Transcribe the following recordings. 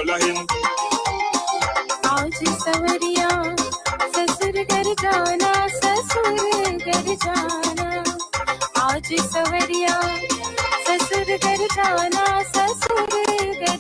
दुल्हन आज सवरिया ससुर घर जाना ससुर घर जाना आज सवरिया ससुर घर जाना ससुर घर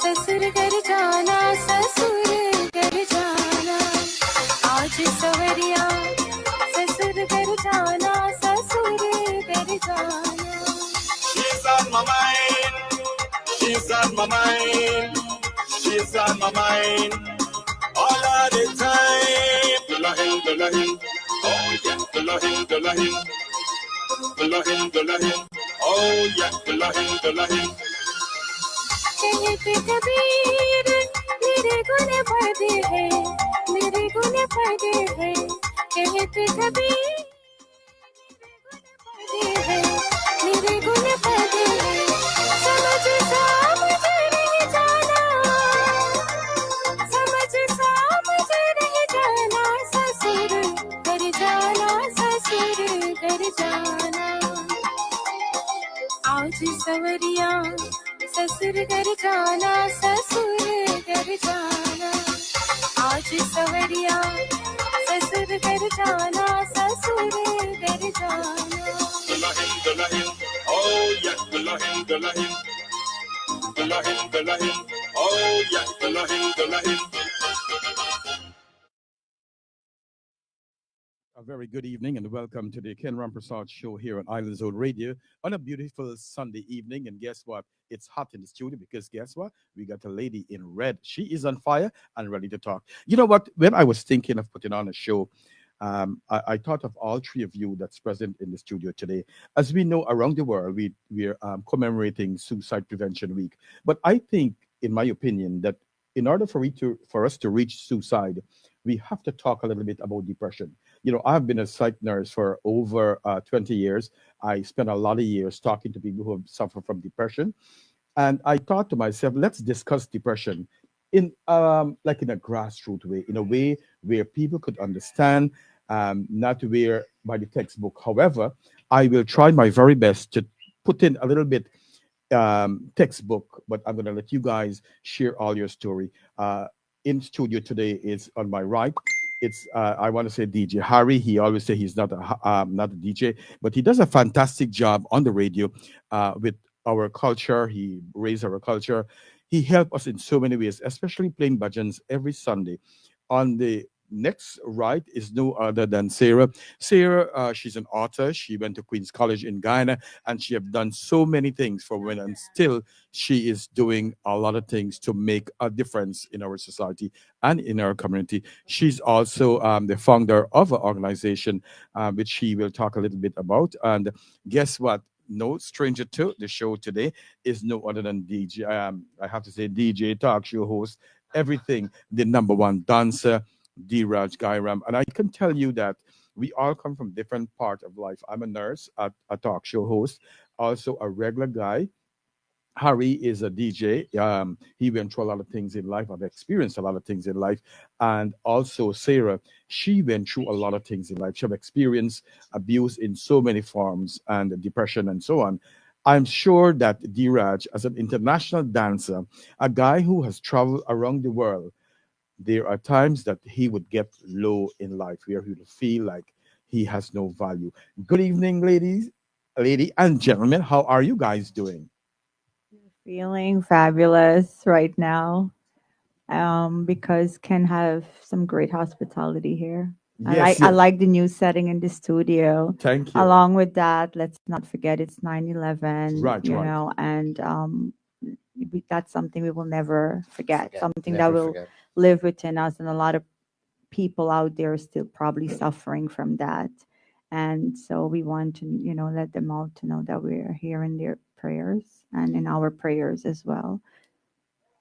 ससुर घर जाना ससुर घर जाना आज सवरिया ससुर घर जाना ससुर घर जाना She's on my mind She's on my mind She's on my mind all of the time दुल्हन दुल्हन oh yeah दुल्हन दुल्हन दुल्हन दुल्हन oh yeah दुल्हन दुल्हन कहते कबीर मेरे गुन पड़े हैं मेरे गुन पड़े हैं कहते कबीर मेरे गुन पड़े हैं समझ समझ नहीं जाना समझ समझ नहीं जाना ससुर घर जाना ससुर घर जाना आज सवरिया ससुर घर जाना ससुर घर जाना आज सवरिया ससुर घर जाना ससुर घर जाना दुल्हन दुल्हन oh yeah दुल्हन दुल्हन दुल्हन दुल्हन oh yeah दुल्हन दुल्हन A very good evening and welcome to the Ken Rampersaud show here on Island Zone Radio on a beautiful Sunday evening. And guess what? It's hot in the studio because guess what? We got a lady in red. She is on fire and ready to talk. You know what? When I was thinking of putting on a show, I thought of all three of you that's present in the studio today. As we know, around the world, we're commemorating Suicide Prevention Week. But I think, in my opinion, that in order for us to reach suicide, we have to talk a little bit about depression. You know, I've been a psych nurse for over 20 years. I spent a lot of years talking to people who have suffered from depression. And I thought to myself, let's discuss depression in like in a grassroots way, in a way where people could understand, not where by the textbook. However, I will try my very best to put in a little bit textbook, but I'm going to let you guys share all your story. In studio today is on my right. It's I want to say DJ Harry. He always say he's not a DJ, but he does a fantastic job on the radio with our culture. He raised our culture. He helped us in so many ways, especially playing bhajans every Sunday on the next right is no other than Sarah. Sarah, she's an author. She went to Queen's College in Guyana, and she have done so many things for women. And still, she is doing a lot of things to make a difference in our society and in our community. She's also the founder of an organization, which she will talk a little bit about. And guess what? No stranger to the show today is no other than DJ. I have to say, DJ, talk show host, everything, the number one dancer, Diraj Gairam. And I can tell you that we all come from different part of life. I'm a nurse, a talk show host, also a regular guy. Harry is a DJ. He went through a lot of things in life. I've experienced a lot of things in life. And also Sarah, she went through a lot of things in life. She have experienced abuse in so many forms and depression and so on. I'm sure that Diraj, as an international dancer, a guy who has traveled around the world, there are times that he would get low in life where he would feel like he has no value. Good evening, lady and gentlemen. How are you guys doing? Feeling fabulous right now because can have some great hospitality here. Yes, I yes. like the new setting in the studio. Thank you. Along with that, let's not forget it's 9/11, Right, right. and that's something we will never forget. Forget, Something that never will forget. live within us, and a lot of people out there are still probably suffering from that. And so we want to, let them all to know that we're here in their prayers and in our prayers as well.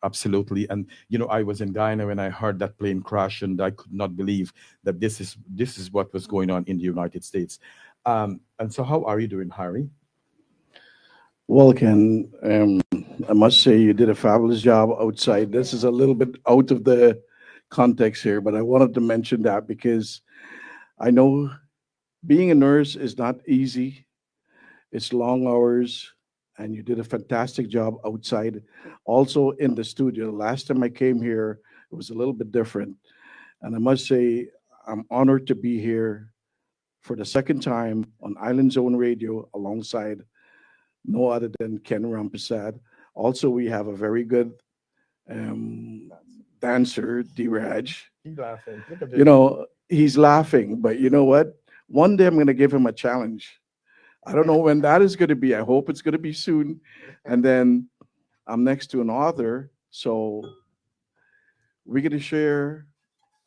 Absolutely. And I was in Guyana when I heard that plane crash, and I could not believe that this is what was going on in the United States. And so, how are you doing, Harry? Well, Ken, I must say you did a fabulous job outside. This is a little bit out of the context here, but I wanted to mention that because I know being a nurse is not easy. It's long hours, and you did a fantastic job outside. Also in the studio. Last time I came here, it was a little bit different. And I must say, I'm honored to be here for the second time on Island Zone Radio alongside no other than Ken Rampersaud. Also, we have a very good um, dancer, Diraj. He's laughing. Look at You this. know, he's laughing, but you know what? One day I'm going to give him a challenge. I don't know when that is going to be. I hope it's going to be soon. And then I'm next to an author, so we're going to share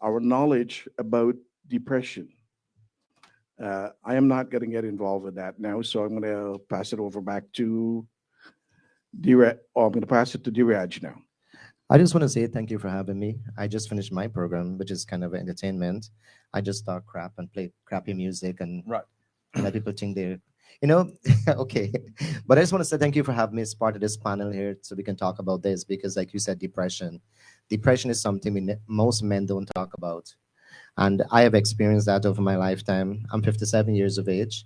our knowledge about depression. I am not going to get involved with that now, so I'm going to pass it over back to Diraj. Oh, I'm going to pass it to Diraj now. I just want to say thank you for having me. I just finished my program, which is kind of entertainment. I just talk crap and play crappy music and Right. let people think they're, you know, okay. But I just want to say thank you for having me as part of this panel here so we can talk about this because, like you said, depression. Depression is something most men don't talk about. And I have experienced that over my lifetime. I'm 57 years of age,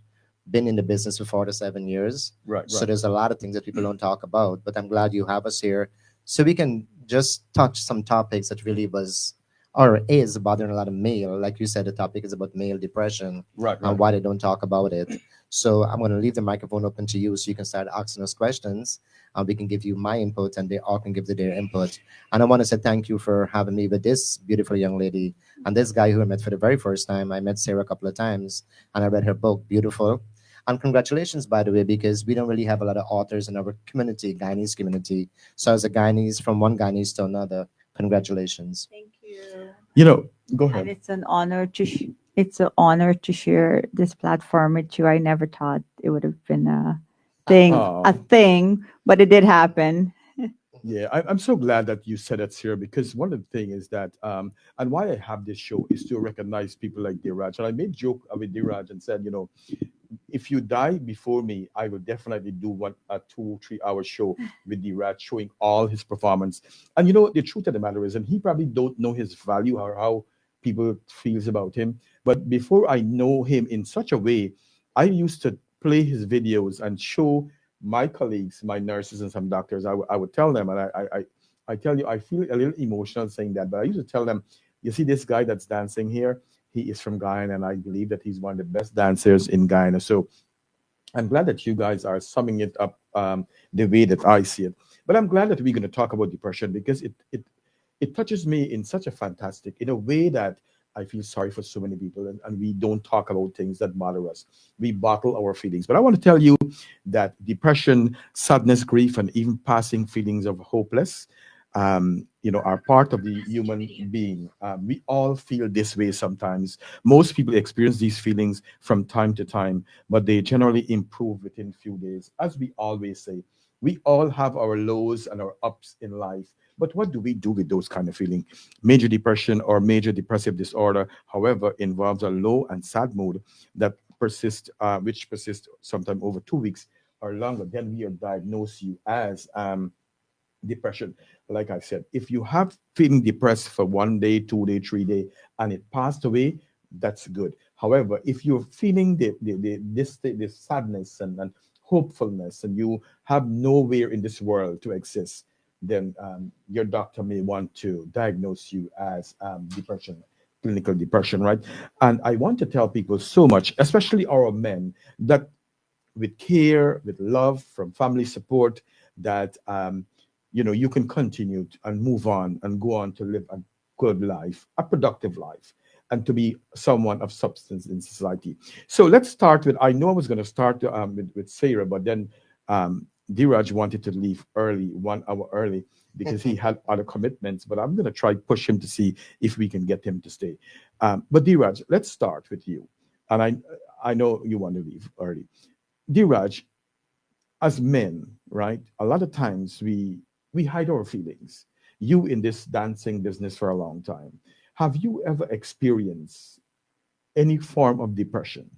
been in the business for 47 years. Right, So right. there's a lot of things that people don't talk about. But I'm glad you have us here so we can just touch some topics that really was or is bothering a lot of male. Like you said, the topic is about male depression Right, right. and why they don't talk about it. So I'm going to leave the microphone open to you so you can start asking us questions. We can give you my input and they all can give their input. And I want to say thank you for having me with this beautiful young lady and this guy who I met for the very first time. I met Sarah a couple of times and I read her book, beautiful. And congratulations, by the way, because we don't really have a lot of authors in our community, Guyanese community. So as a Guyanese, from one Guyanese to another, congratulations. Thank you. You know, go And ahead. it's an honor to share this platform with you. I never thought it would have been a Oh. thing, but it did happen. Yeah, I'm so glad that you said that, Sarah, because one of the things is that, and why I have this show is to recognize people like Diraj. And I made joke with Diraj and said, if you die before me, I will definitely do a 2 3 hour show with Diraj showing all his performance. And the truth of the matter is, and he probably don't know his value or how people feels about him. But before I know him in such a way, I used to play his videos and show my colleagues, my nurses and some doctors. I would tell them, and I tell you, I feel a little emotional saying that, but I used to tell them, you see this guy that's dancing here, he is from Guyana, and I believe that he's one of the best dancers in Guyana. So I'm glad that you guys are summing it up the way that I see it. But I'm glad that we're going to talk about depression because it touches me in such a fantastic, in a way that I feel sorry for so many people, and we don't talk about things that bother us. We bottle our feelings. But I want to tell you that depression, sadness, grief, and even passing feelings of hopeless, are part of the human being. We all feel this way sometimes. Most people experience these feelings from time to time, but they generally improve within few days. As we always say, we all have our lows and our ups in life. But what do we do with those kind of feelings? Major depression or major depressive disorder, however, involves a low and sad mood that which persists sometimes over 2 weeks or longer. Then we diagnose you as depression. Like I said, if you have feeling depressed for 1 day, 2 day, 3 day, and it passed away, that's good. However, if you're feeling this sadness and hopefulness, and you have nowhere in this world to exist, then your doctor may want to diagnose you as depression, clinical depression, right? And I want to tell people so much, especially our men, that with care, with love from family support, that you can continue and move on and go on to live a good life, a productive life, and to be someone of substance in society. So let's start with. I know I was going to start with Sarah, but then Diraj wanted to leave early, 1 hour early, because he had other commitments. But I'm going to try push him to see if we can get him to stay. But Diraj, let's start with you. And I know you want to leave early. Diraj, as men, right? A lot of times we hide our feelings. You in this dancing business for a long time. Have you ever experienced any form of depression?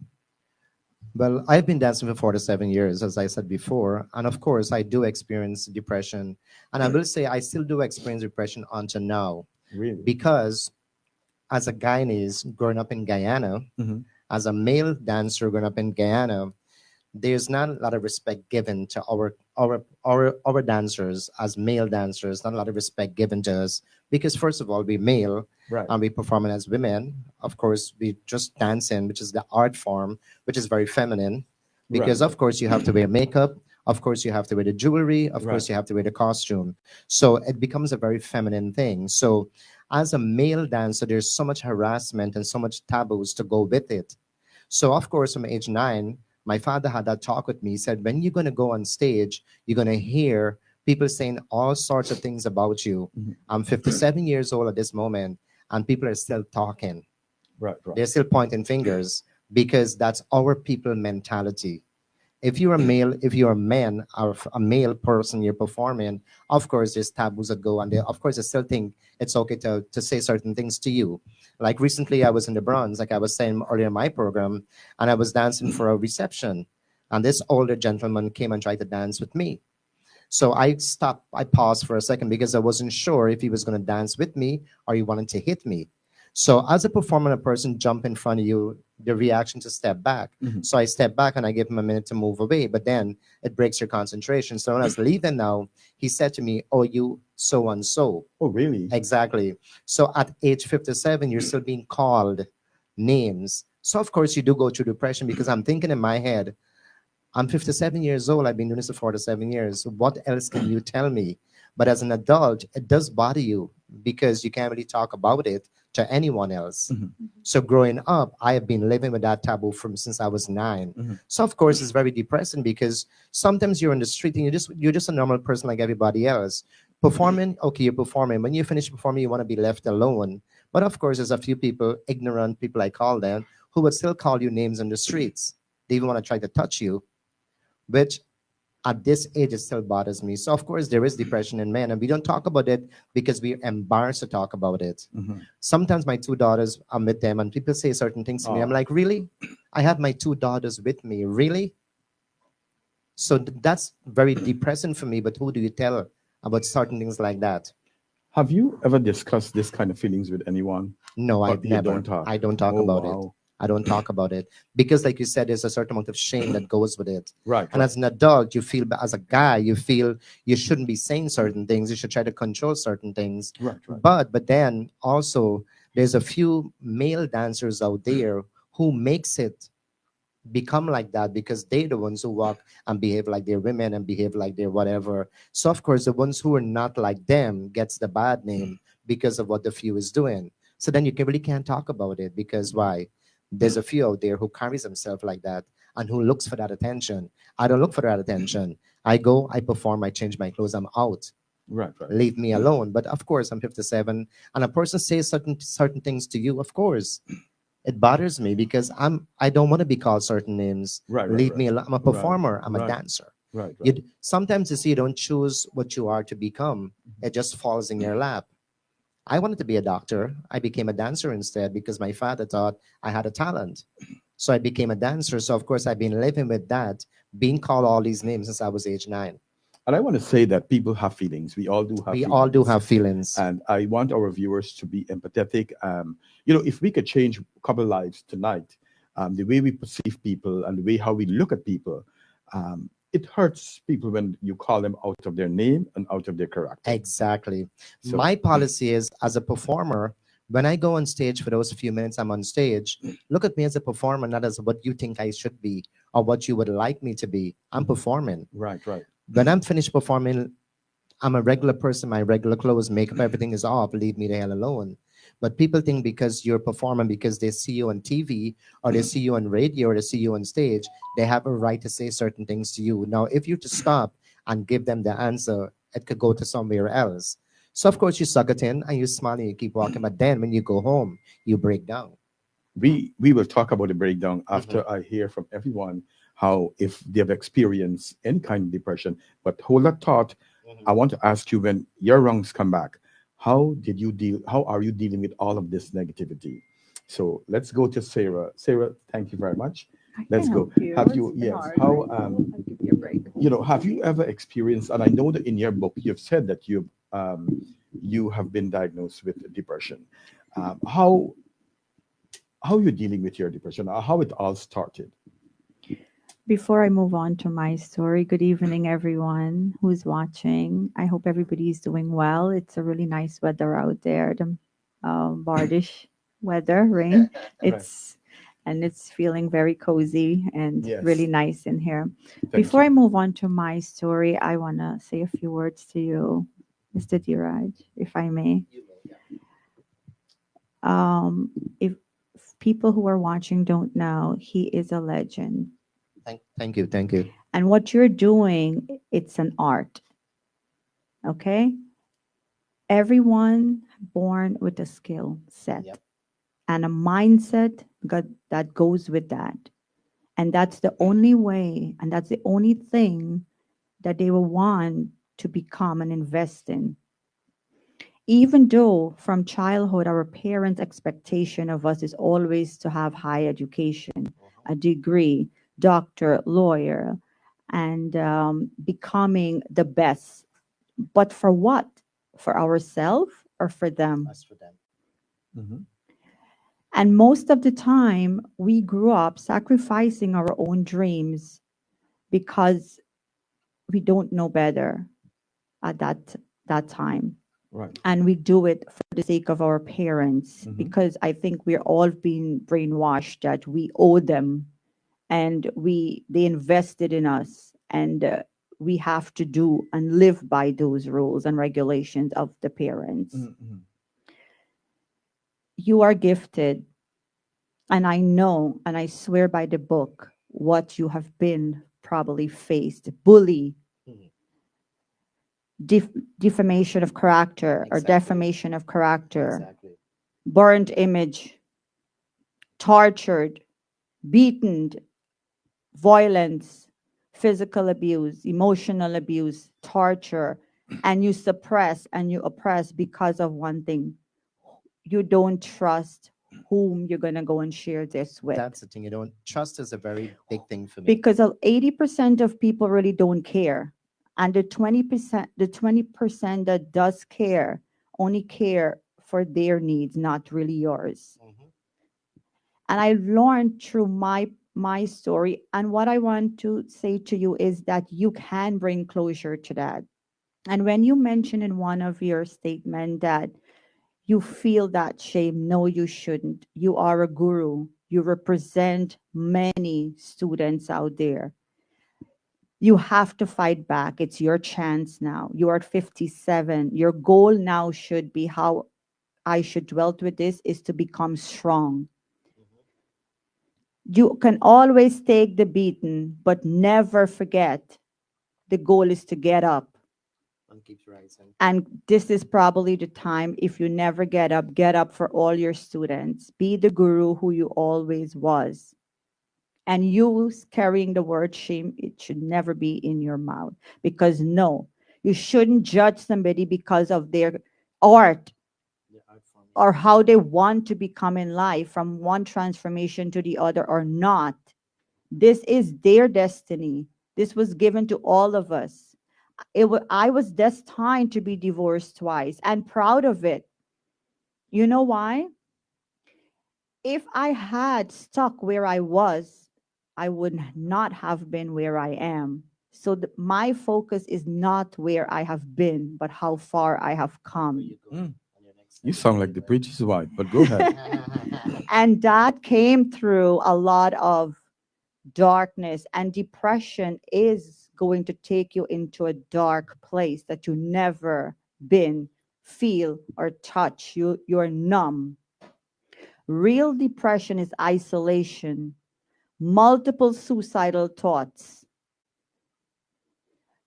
Well, I've been dancing for 47 years, as I said before. And of course, I do experience depression. And I will say I still do experience depression until now. Really? Because as a Guyanese growing up in Guyana, Mm-hmm. as a male dancer growing up in Guyana, there's not a lot of respect given to our dancers as male dancers, not a lot of respect given to us because first of all, we're male Right. and we performing as women. Of course, we just dancing, which is the art form, which is very feminine. Because Right. of course you have to wear makeup, of course you have to wear the jewelry, of Right. course you have to wear the costume. So it becomes a very feminine thing. So as a male dancer, there's so much harassment and so much taboos to go with it. So of course, from age 9, my father had that talk with me. He said, when you're going to go on stage, you're going to hear people saying all sorts of things about you. Mhm. I'm 57 years old at this moment, and people are still talking. Right. Right. They're still pointing fingers because that's our people mentality. If you're a male, if you're a man or a male person, you're performing, of course, there's taboos that go, and they, of course, I still think it's okay to say certain things to you. Like recently, I was in the Bronx, like I was saying earlier in my program, and I was dancing for a reception, and this older gentleman came and tried to dance with me. So I stopped, I paused for a second because I wasn't sure if he was going to dance with me or he wanted to hit me. So as a performer, a person jump in front of you, the reaction to step back. Mhm. So I step back and I give him a minute to move away, but then it breaks your concentration. So when I was leaving now, he said to me, "Oh, you so and so." Oh, really? Exactly. So at age 57, you're still being called names. So of course you do go through depression because I'm thinking in my head, I'm 57 years old. I've been doing this for 47 years. What else can you tell me? But as an adult, it does bother you because you can't really talk about it to anyone else. Mhm. So growing up, I have been living with that taboo from since I was 9. Mhm. So of course, it's very depressing because sometimes you're in the street and you're just a normal person like everybody else. Performing, okay, you're performing. When you finish performing, you want to be left alone. But of course, there's a few people, ignorant people I call them, who would still call you names on the streets. They even want to try to touch you, which at this age it still bothers me. So of course there is depression in men, and we don't talk about it because we're embarrassed to talk about it. Mhm. Sometimes my 2 daughters, I'm with them, and people say certain things to me. I'm Oh. like, really? I have my 2 daughters with me, really? So that's very depressing for me. But who do you tell about certain things like that? Have you ever discussed this kind of feelings with anyone? No, Or I've you never. don't talk? I don't talk Oh, about it. wow. I don't talk about it because, like you said, there's a certain amount of shame that goes with it. Right. And Right. as an adult, you feel, as a guy, you feel you shouldn't be saying certain things. You should try to control certain things. Right. Right. But then also, there's a few male dancers out there who makes it become like that because they're the ones who walk and behave like they're women and behave like they're whatever. So of course, the ones who are not like them gets the bad name because of what the few is doing. So then you really can't talk about it, because why? There's a few out there who carries themselves like that and who looks for that attention. I don't look for that attention. I go, I perform, I change my clothes, I'm out. Right, right. Leave me alone. But of course, I'm 57, and a person says certain things to you. Of course, it bothers me because I don't want to be called certain names. Right, Leave me alone. I'm a Right, performer. I'm a right, dancer. right, You right. sometimes you see you don't choose what you are to become. It just falls in your lap. I wanted to be a doctor. I became a dancer instead because my father thought I had a talent. So I became a dancer. So of course I've been living with that, being called all these names since I was age 9. And I want to say that people have feelings. We all do have We feelings. all do have feelings. And I want our viewers to be empathetic. If we could change a couple lives tonight, the way we perceive people and the way how we look at people, it hurts people when you call them out of their name and out of their character. Exactly. So- My policy is, as a performer, when I go on stage for those few minutes I'm on stage, look at me as a performer, not as what you think I should be or what you would like me to be. I'm performing. Right, right. When I'm finished performing, I'm a regular person. My regular clothes, makeup, everything is off. Leave me the hell alone. But people think because you're performing, because they see you on TV or they see you on radio or they see you on stage, they have a right to say certain things to you. Now, if you to stop and give them the answer, it could go to somewhere else. So, of course, you suck it in and you smile and you keep walking. But then when you go home, you break down. We will talk about the breakdown after I hear from everyone how if they've experienced any kind of depression. But hold that thought. I want to ask you, when your rungs come back, how are you dealing with all of this negativity? So let's go to Sarah. Sarah, thank you very much. Let's go. Have you how I'll give you a break. have you ever experienced, and I know that in your book you've said that you have been diagnosed with depression. How you're dealing with your depression, or how it all started? Before I move on to my story, good evening, everyone who's watching. I hope everybody's doing well. It's a really nice weather out there, the Bardish weather, rain. It's feeling very cozy and Yes. really nice in here. Thank Before you. I move on to my story, I want to say a few words to you, Mr. Diraj, if I may. If people who are watching don't know, he is a legend. Thank you. Thank you. And what you're doing, it's an art. Okay? Everyone born with a skill set Yep. and a mindset that goes with that. And that's the only way, and that's the only thing that they will want to become and invest in. Even though from childhood, our parents' expectation of us is always to have high education, a degree, doctor, lawyer, and becoming the best. But for what? For ourselves or for them? That's for them. Mhm. And most of the time, we grew up sacrificing our own dreams because we don't know better at that time. Right. And we do it for the sake of our parents because I think we're all being brainwashed that we owe them and they invested in us and we have to do and live by those rules and regulations of the parents. Mhm. You are gifted, and I know and I swear by the book what you have been probably faced: bully, defamation of character or Exactly. defamation of character, Exactly. burnt image, tortured, beaten, violence, physical abuse, emotional abuse, torture, and you suppress and you oppress because of one thing: you don't trust whom you're going to go and share this with. That's the thing. You don't trust is a very big thing for me. Because 80% of people really don't care, and the 20% that does care only care for their needs, not really yours. And I learned through my story, and what I want to say to you is that you can bring closure to that. And when you mentioned in one of your statement that you feel that shame, no, you shouldn't. You are a guru. You represent many students out there. You have to fight back. It's your chance now. You are 57. Your goal now should be how I should dwell with this, is to become strong. You can always take the beating, but never forget the goal is to get up. And keeps rising. And this is probably the time, if you never get up for all your students. Be the guru who you always was. And you carrying the word shame, it should never be in your mouth. Because no, you shouldn't judge somebody because of their art or how they want to become in life, from one transformation to the other or not. This is their destiny. This was given to all of us. I was destined to be divorced twice and proud of it. You know why? If I had stuck where I was, I would not have been where I am. So my focus is not where I have been, but how far I have come. You sound like the preacher's wife, but go ahead. And that came through a lot of darkness, and depression is going to take you into a dark place that you never been, feel, or touch. You're numb. Real depression is isolation, multiple suicidal thoughts.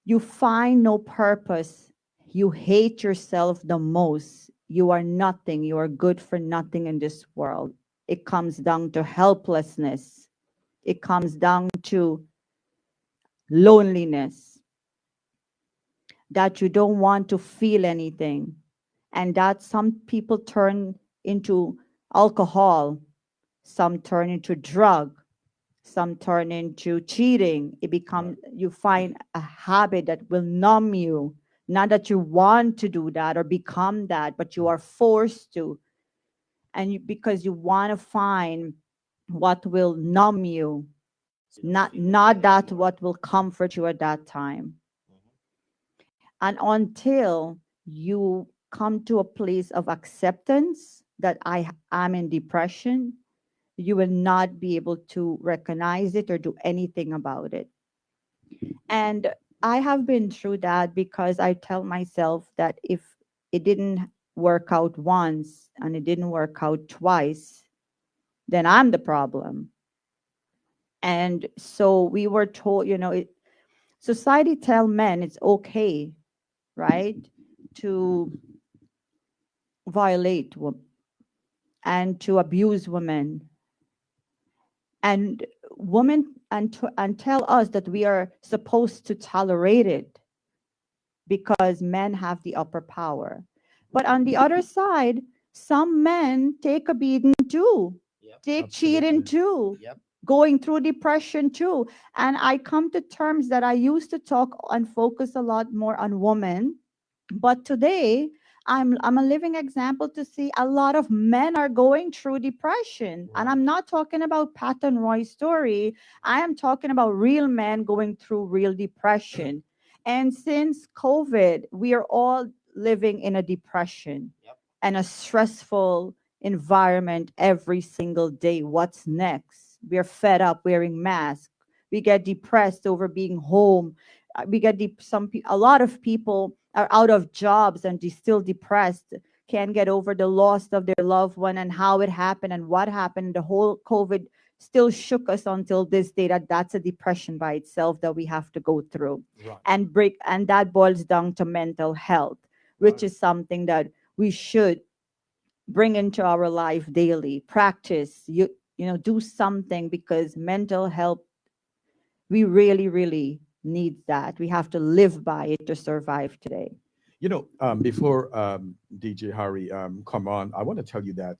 You find no purpose. You hate yourself the most. You are nothing. You are good for nothing in this world. It comes down to helplessness. It comes down to loneliness, that you don't want to feel anything, and that some people turn into alcohol, some turn into drug, some turn into cheating. It becomes, you find a habit that will numb you. Not that you want to do that or become that, but you are forced to. And because you want to find what will numb you, not that what will comfort you at that time. And until you come to a place of acceptance that I am in depression, you will not be able to recognize it or do anything about it. And I have been through that, because I tell myself that if it didn't work out once and it didn't work out twice, then I'm the problem. And so we were told, society tell men it's okay, right, to violate and to abuse women, and women, and tell us that we are supposed to tolerate it because men have the upper power. But on the other side, some men take a beating too, take cheating too, going through depression too. And I come to terms that I used to talk and focus a lot more on women, but today I'm a living example to see a lot of men are going through depression. And I'm not talking about Pat and Roy's story. I am talking about real men going through real depression. And since COVID, we are all living in a depression and a stressful environment every single day. What's next? We're fed up wearing masks. We get depressed over being home. We get a lot of people are out of jobs and they're still depressed, can't get over the loss of their loved one and how it happened and what happened. The whole COVID still shook us until this day. That's a depression by itself that we have to go through. And that boils down to mental health, which is something that we should bring into our life daily. Practice, do something, because mental health, we really, really need that. We have to live by it to survive today. Before DJ Harry come on, I want to tell you that,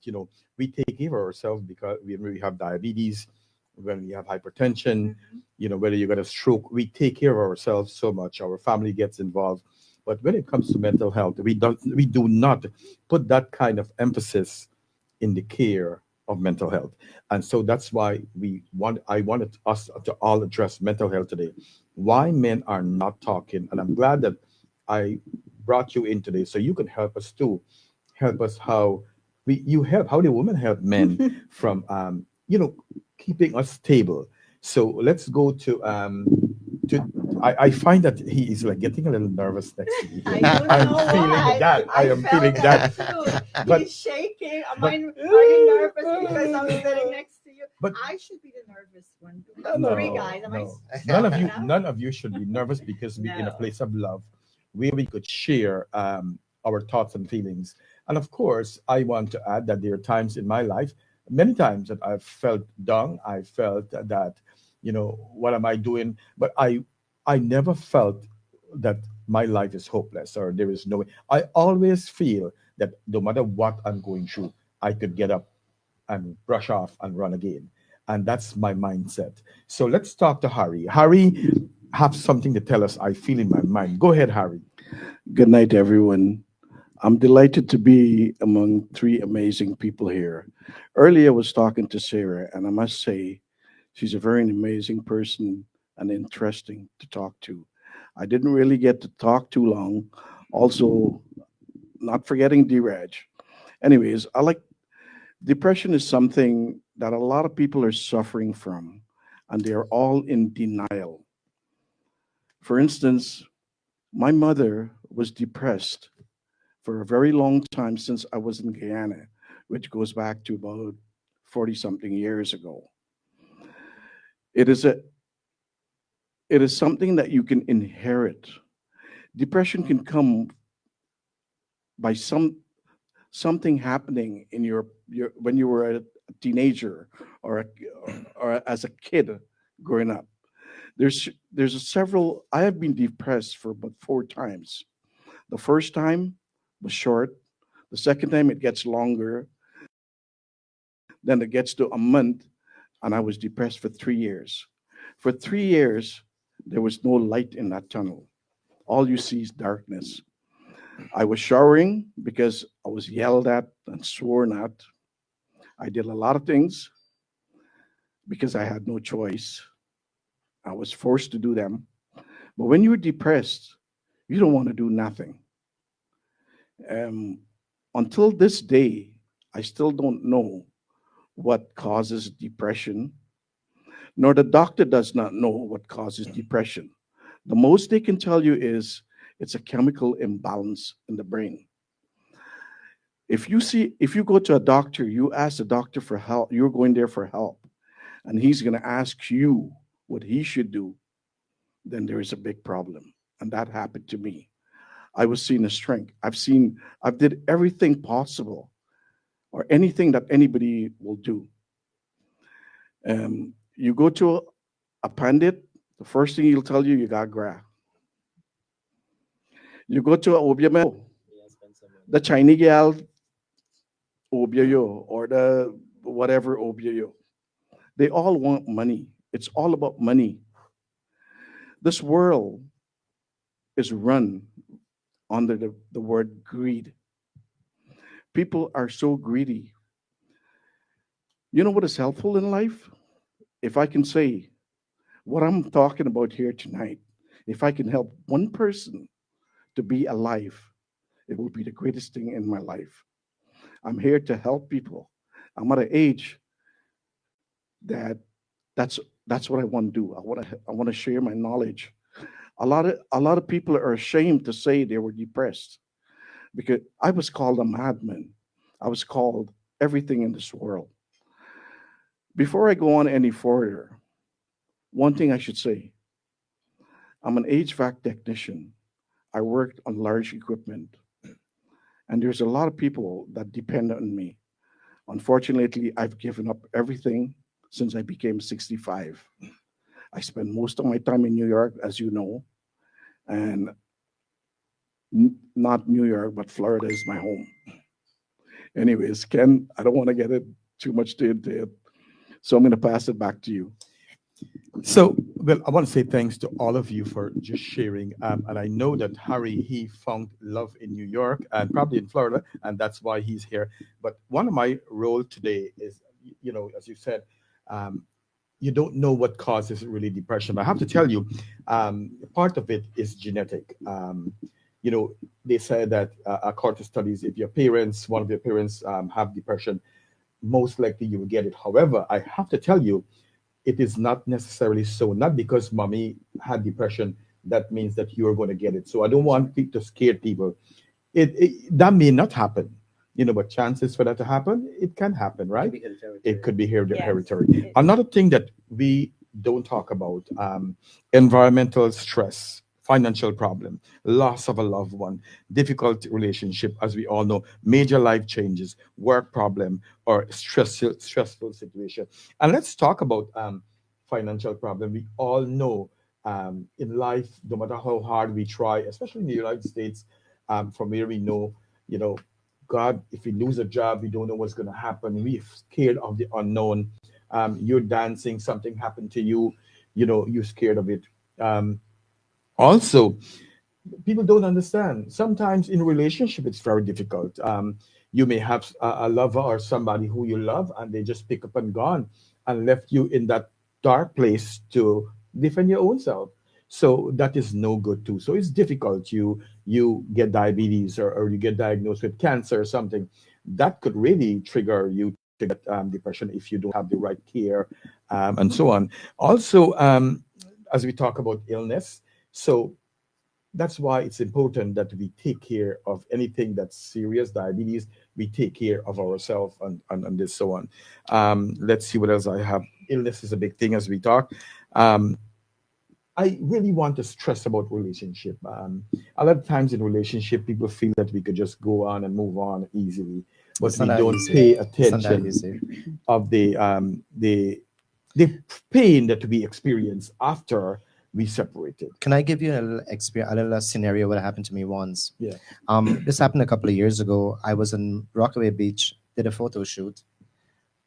we take care of ourselves because when we have diabetes, when we have hypertension, whether you got a stroke, we take care of ourselves so much. Our family gets involved. But when it comes to mental health, we do not put that kind of emphasis in the care of mental health. And so that's why I wanted us to all address mental health today. Why men are not talking. And I'm glad that I brought you in today so you can help us too. Help us how the women help men from keeping us stable. So let's go to I find that he is like getting a little nervous next to me. I Here. don't I'm know feeling why. that. I am felt feeling that. too. But He's shaking. Am but I already nervous because I'm sitting next to you? but I should be the nervous one. no, Three guys. Am I no. None of you, enough? none of you should be nervous because we're in a No. place of love where we could share our thoughts and feelings. And of course, I want to add that there are times in my life, many times that I've felt down. I felt that, what am I doing? But I never felt that my life is hopeless or there is no way. I always feel that no matter what I'm going through, I could get up and brush off and run again. And that's my mindset. So let's talk to Harry. Harry have something to tell us. I feel in my mind. Go ahead, Harry. Good night, everyone. I'm delighted to be among three amazing people here. Earlier, I was talking to Sarah, and I must say, she's a very amazing person and interesting to talk to. I didn't really get to talk too long. Also, not forgetting D-Raj. Anyways, I like depression is something that a lot of people are suffering from, and they're all in denial. For instance, my mother was depressed for a very long time since I was in Guyana, which goes back to about 40 something years ago. It is a it is something that you can inherit. Depression can come by something happening in your when you were a teenager or or as a kid growing up. There's several. I have been depressed for about four times. The first time was short. The second time it gets longer. Then it gets to a month, and I was depressed for 3 years. For 3 years, there was no light in that tunnel. All you see is darkness. I was showering because I was yelled at and sworn at. I did a lot of things because I had no choice. I was forced to do them. But when you're depressed, you don't want to do nothing. Um, until this day, I still don't know what causes depression, nor the doctor does not know what causes depression. The most they can tell you is it's a chemical imbalance in the brain. If you go to a doctor, you ask the doctor for help, you're going there for help, and he's going to ask you what he should do, then there is a big problem. And that happened to me. I was seeing a strength. I've did everything possible or anything that anybody will do. You go to a pandit, the first thing he'll tell you, you got gra. You go to a obiame, the Chinese gal obiayo or the whatever obiayo. They all want money. It's all about money. This world is run under the word greed. People are so greedy. You know what is helpful in life? If I can say what I'm talking about here tonight, if I can help one person to be alive, it will be the greatest thing in my life. I'm here to help people. I'm at an age that that's that's what I want to do. I want to share my knowledge. A lot of people are ashamed to say they were depressed because I was called a madman. I was called everything in this world. Before I go on any further, one thing I should say, I'm an HVAC technician. I worked on large equipment, and there's a lot of people that depend on me. Unfortunately, I've given up everything since I became 65. I spend most of my time in New York, as you know, and not New York, but Florida is my home. Anyways, Ken, I don't want to get it too much into it, so I'm going to pass it back to you. So, well, I want to say thanks to all of you for just sharing. And I know that Harry, he found love in New York and probably in Florida, and that's why he's here. But one of my role today is, as you said, um, you don't know what causes really depression. But I have to tell you, part of it is genetic. They say that according to studies, if one of your parents have depression, most likely you will get it. However, I have to tell you, it is not necessarily so. Not because mommy had depression, that means that you're going to get it. So I don't want to scare people. It that may not happen, but chances for that to happen, it can happen, right? It could be hereditary. Another thing that we don't talk about, environmental stress, financial problem, loss of a loved one, difficult relationship, as we all know, major life changes, work problem, or stressful situation. And let's talk about financial problem. We all know in life, no matter how hard we try, especially in the United States, from where we know, you know, God, if we lose a job, we don't know what's going to happen. We're scared of the unknown. You're dancing, something happened to you, you're scared of it. Also, people don't understand. Sometimes in relationship, it's very difficult. You may have a lover or somebody who you love, and they just pick up and gone and left you in that dark place to defend your own self. So that is no good too. So it's difficult. You get diabetes, or you get diagnosed with cancer or something. That could really trigger you to get depression if you don't have the right care, and so on. Also, as we talk about illness, so that's why it's important that we take care of anything that's serious, diabetes. We take care of ourselves, and this so on. Let's see what else I have. Illness is a big thing as we talk. Um, I really want to stress about relationship. A lot of times in relationship, people feel that we could just go on and move on easily, but It's we not that don't easy. pay It's not that attention easy. of the pain that we experience after we separated. Can I give you a little experience, a little scenario what happened to me once? Yeah. This happened a couple of years ago. I was in Rockaway Beach, did a photo shoot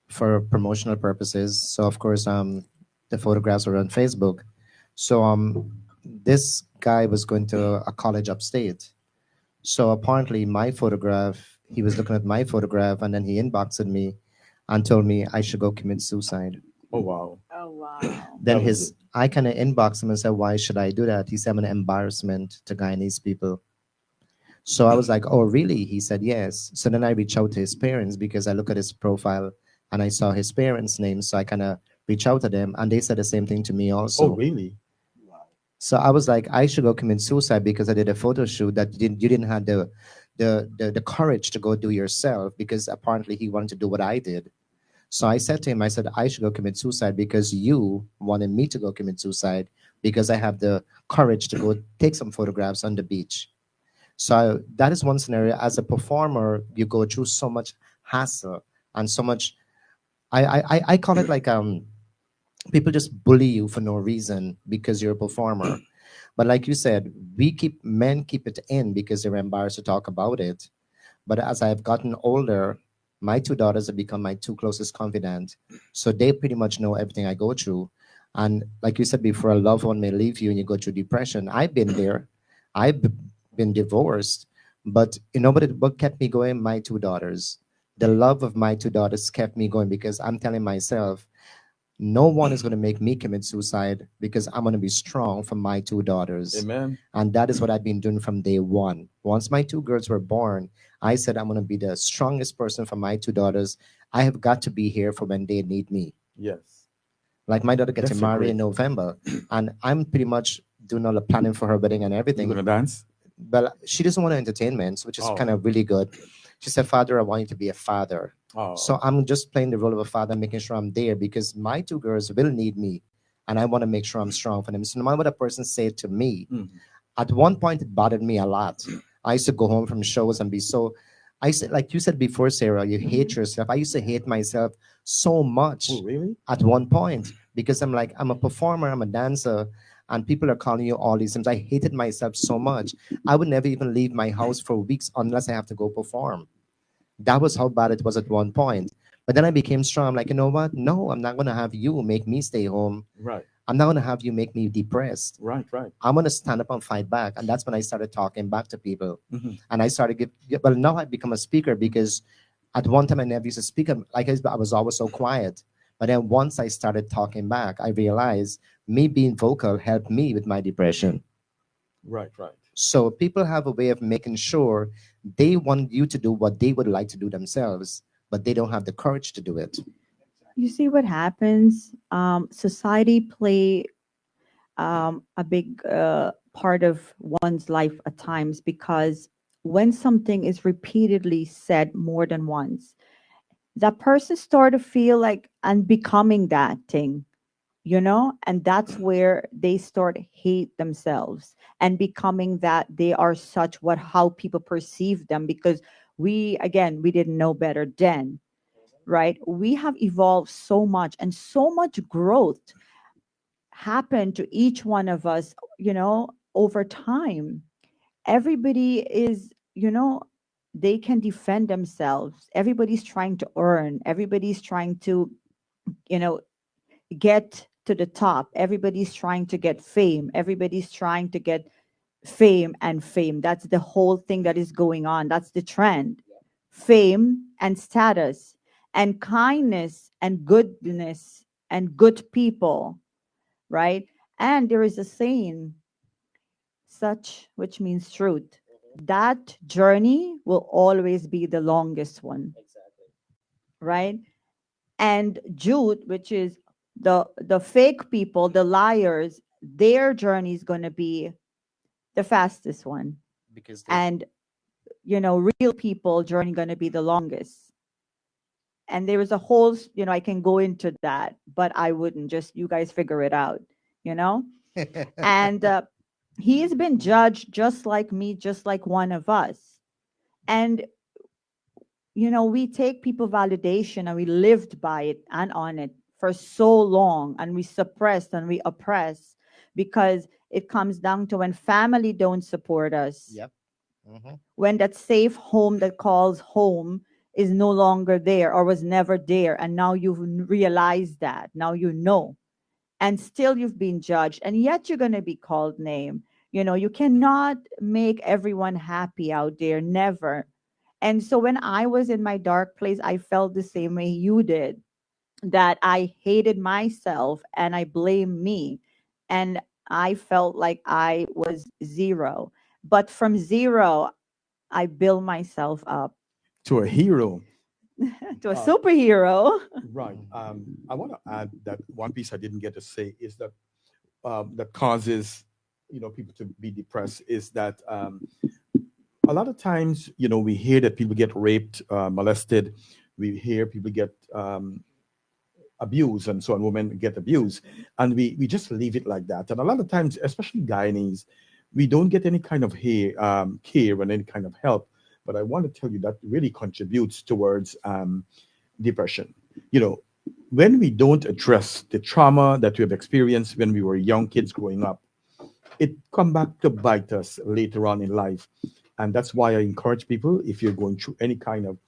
for promotional purposes. So of course, the photographs were on Facebook. So this guy was going to a college upstate. So apparently, my photograph, he was looking at my photograph, and then he inboxed me and told me I should go commit suicide. Oh wow. Oh, wow. Then That was I kind of inboxed him and said, "Why should I do that?" He said, "I'm an embarrassment to Guyanese people." So I was like, "Oh, really?" He said, "Yes." So then I reached out to his parents because I look at his profile and I saw his parents' names. So I kind of reached out to them, and they said the same thing to me Oh also. really? So I was like, I should go commit suicide because I did a photo shoot that you didn't have the courage to go do yourself, because apparently he wanted to do what I did. So I said to him, I said, I should go commit suicide because you wanted me to go commit suicide because I have the courage to go take some photographs on the beach. So that is one scenario. As a performer, you go through so much hassle and so much. I call it like people just bully you for no reason because you're a performer. But like you said, men keep it in because they're embarrassed to talk about it. But as I've gotten older, my two daughters have become my two closest confidants. So they pretty much know everything I go through. And like you said before, a loved one may leave you and you go through depression. I've been there. Been divorced. But you know what kept me going? My two daughters. The love of my two daughters kept me going because I'm telling myself, no one is going to make me commit suicide because I'm going to be strong for my two daughters. Amen. And that is what I've been doing from day one. Once my two girls were born, I said, I'm going to be the strongest person for my two daughters. I have got to be here for when they need me. Yes. Like my daughter gets That's a married in great- November, and I'm pretty much doing all the planning for her wedding and You everything. gonna dance? But she doesn't want entertainment, which is Oh. kind of really good. She said, Father, I want you to be a father. Oh. So I'm just playing the role of a father, making sure I'm there because my two girls will need me. And I want to make sure I'm strong for them. So no matter what a person said to me, Mhm. at one point it bothered me a lot. I used to go home from shows and be so, I said, like you said before, Sarah, you hate yourself. I used to hate myself so much Oh really? at one point because I'm like, I'm a performer, I'm a dancer, and people are calling you all these names. I hated myself so much. I would never even leave my house for weeks unless I have to go perform. That was how bad it was at one point. But then I became strong. I'm like, you know what? No, I'm not going to have you make me stay home. Right. I'm not going to have you make me depressed. Right. Right. I'm going to stand up and fight back. And that's when I started talking back to people. Mhm. And I started well, now I've become a speaker because at one time I never used to speak. Like I was always so quiet. But then once I started talking back, I realized me being vocal helped me with my depression. Right. Right. So people have a way of making sure they want you to do what they would like to do themselves, but they don't have the courage to do it. You see what happens? Society play a big part of one's life at times, because when something is repeatedly said more than once, that person start to feel like and becoming that thing, and that's where they start hate themselves and becoming that they are such what how people perceive them, because we didn't know better then, right? We have evolved so much, and so much growth happened to each one of us, over time. Everybody is, they can defend themselves. Everybody's trying to earn. Everybody's trying to, you know, get to the top. Everybody's trying to get fame. Everybody's trying to get fame and fame. That's the whole thing that is going on. That's the trend. Fame and status and kindness and goodness and good people, right? And there is a saying, such which means truth. That journey will always be the longest one, right? And Jude, which is the fake people, the liars, their journey is going to be the fastest one. Because And real people journey going to be the longest. And there is a whole, I can go into that, but I wouldn't. Just you guys figure it out, you know. And he has been judged just like me, just like one of us. And we take people validation and we lived by it and on it for so long, and we suppress and we oppress, because it comes down to when family don't support us. Yep. Mhm. When that safe home that calls home is no longer there or was never there, and now you've realized that, now and still you've been judged, and yet you're going to be called name. You cannot make everyone happy out there, never. And so when I was in my dark place, I felt the same way you did, that I hated myself and I blamed me. And I felt like I was zero. But from zero, I built myself up To a hero. to a Uh, superhero. right. I want to add that one piece I didn't get to say is that that causes people to be depressed is that a lot of times we hear that people get raped, molested. We hear people get abused and so on. Women get abused, and we just leave it like that. And a lot of times, especially Guyanese, we don't get any kind of care and any kind of help. But I want to tell you that really contributes towards depression. You know, when we don't address the trauma that we have experienced when we were young kids growing up, it come back to bite us later on in life. And that's why I encourage people, if you're going through any kind of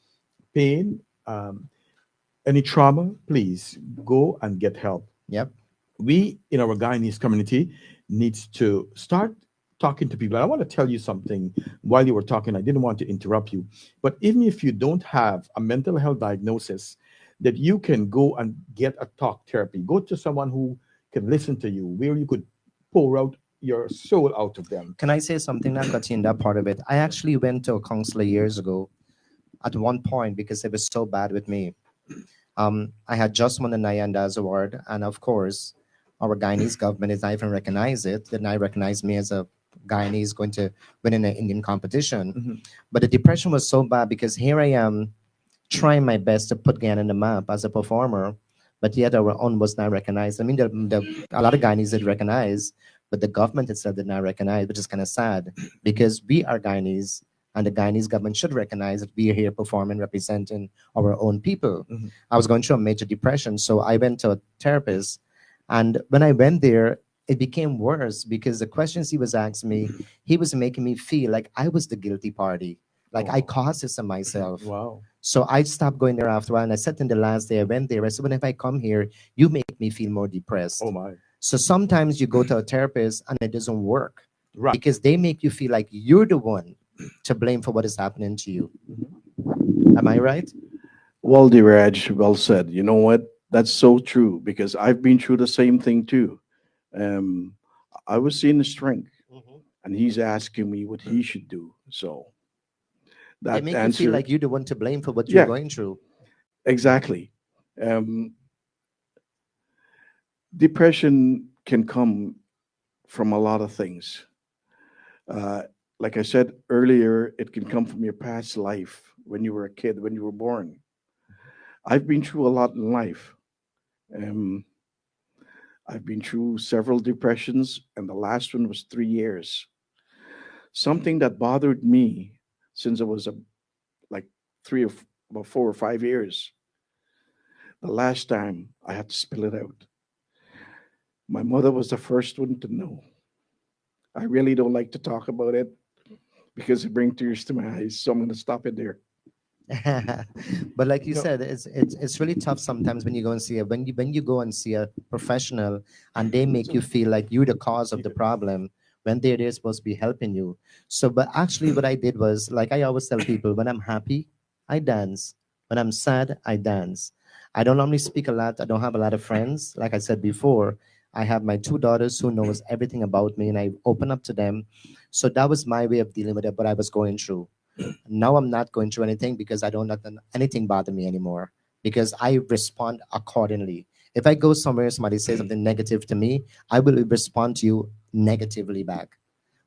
pain, any trauma, please go and get help. Yep. We in our Guyanese community needs to start talking to people. And I want to tell you something while you were talking. I didn't want to interrupt you, but even if you don't have a mental health diagnosis, that you can go and get a talk therapy. Go to someone who can listen to you, where you could pour out your soul out of them. Can I say something now, Kati, in that part of it? I actually went to a counselor years ago at one point because it was so bad with me. I had just won the Nyandas Award, and of course, our Guyanese government is not even recognize it. Did not recognize me as a Guyanese going to win in an Indian competition. Mhm. But the depression was so bad because here I am trying my best to put Guyana on the map as a performer, but yet our own was not recognized. I mean, a lot of Guyanese did recognize, but the government itself did not recognize, which is kind of sad because we are Guyanese and the Guyanese government should recognize that we are here performing, representing our own people. Mhm. I was going through a major depression, so I went to a therapist. And when I went there, it became worse because the questions he was asking me, he was making me feel like I was the guilty party. Like I Wow. caused this on myself. Wow. So I stopped going there after a while. And I said in the last day I went there, I said, whenever I come here, you make me feel more depressed. Oh my. So sometimes you go to a therapist and it doesn't work Right. because they make you feel like you're the one to blame for what is happening to you. Am I right? Well, dear Raj, well said. You know what? That's so true because I've been through the same thing too. Um, I was seeing the strength, and he's asking me what he should do. So They that make you feel answer, like you're the one to blame for what you're yeah, going through. exactly. Um, Depression can come from a lot of things. Uh, like I said earlier, it can come from your past life when you were a kid, when you were born. I've been through a lot in life. Um, I've been through several depressions, and the last one was 3 years. Something that bothered me since I was like about 4 or 5 years. The last time I had to spill it out. My mother was the first one to know. I really don't like to talk about it because it brings tears to my eyes. So I'm going to stop it there. But like you No. said, it's really tough sometimes when you go and see when you go and see a professional and they make you feel like you're the cause of the problem when they're supposed to be helping you. So, but actually, what I did was, like I always tell people, when I'm happy, I dance. When I'm sad, I dance. I don't normally speak a lot. I don't have a lot of friends. Like I said before, I have my two daughters who knows everything about me, and I open up to them. So that was my way of dealing with it, what I was going through. Now I'm not going through anything because I don't let anything bother me anymore because I respond accordingly. If I go somewhere, somebody says something negative to me, I will respond to you negatively back.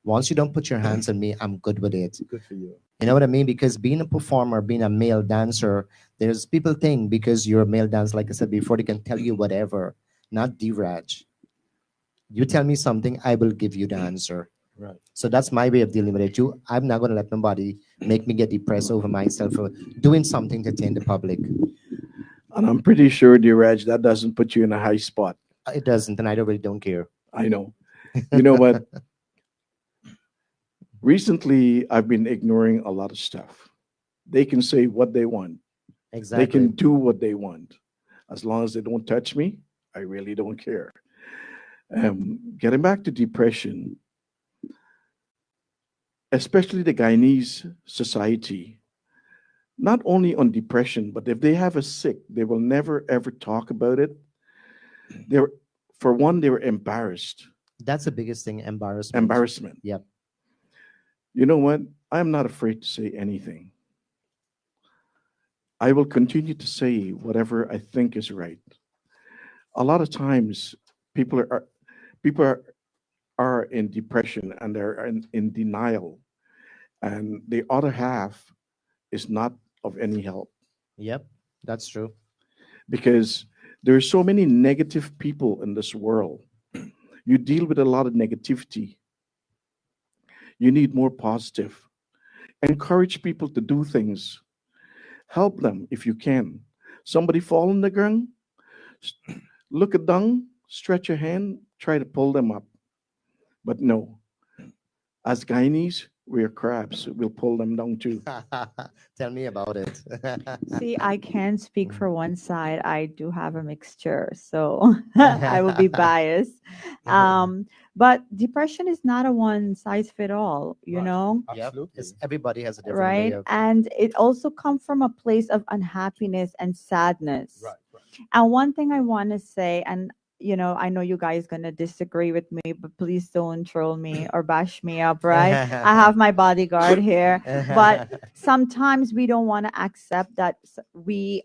Once you don't put your hands on me, I'm good with it. Good for you. You know what I mean? Because being a performer, being a male dancer, there's people think because you're a male dancer, like I said before, they can tell you whatever. Not Diraj. You tell me something, I will give you the answer. Right. So that's my way of dealing with it too. I'm not going to let nobody make me get depressed over myself for doing something to entertain the public. And I'm pretty sure, dear Raj, that doesn't put you in a high spot. It doesn't, and I really don't care. I know. You know what? Recently, I've been ignoring a lot of stuff. They can say what they want. Exactly. They can do what they want. As long as they don't touch me, I really don't care. Getting back to depression, especially the Guyanese society, not only on depression, but if they have a sick, they will never ever talk about it. They're, for one, they were embarrassed. That's the biggest thing, embarrassment. Embarrassment. Yep. You know what? I'm not afraid to say anything. I will continue to say whatever I think is right. A lot of times, people are in depression and they're in denial, and the other half is not of any help Yep. That's true. because there are so many negative people in this world. You deal with a lot of negativity. You need more positive. Encourage people to do things. Help them if you can. Somebody fall on the ground, look at down, stretch your hand, try to pull them up. But no, as Guyanese, we're crabs. We'll pull them down too. Tell me about it. See, I can speak for one side. I do have a mixture, so I will be biased. But depression is not a one size fit all, Right. know, Yep. Absolutely. Everybody has a different way right? of. And it also comes from a place of unhappiness and sadness. Right. Right. And one thing I want to say, and I know you guys gonna disagree with me, but please don't troll me or bash me up, right? I have my bodyguard here, but sometimes we don't want to accept that we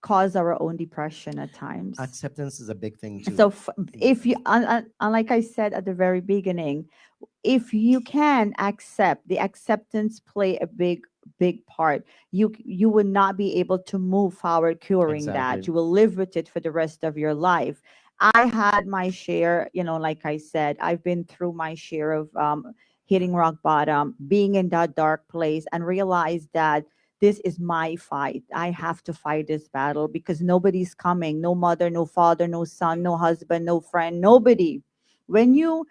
cause our own depression at times. Acceptance is a big thing too. So if you, and like I said at the very beginning, if you can accept, the acceptance play a big part. You will not be able to move forward curing that. Exactly. You will live with it for the rest of your life. I had my share, like I said, I've been through my share of hitting rock bottom, being in that dark place, and realize that this is my fight. I have to fight this battle because nobody's coming. No mother, no father, no son, no husband, no friend, nobody. When you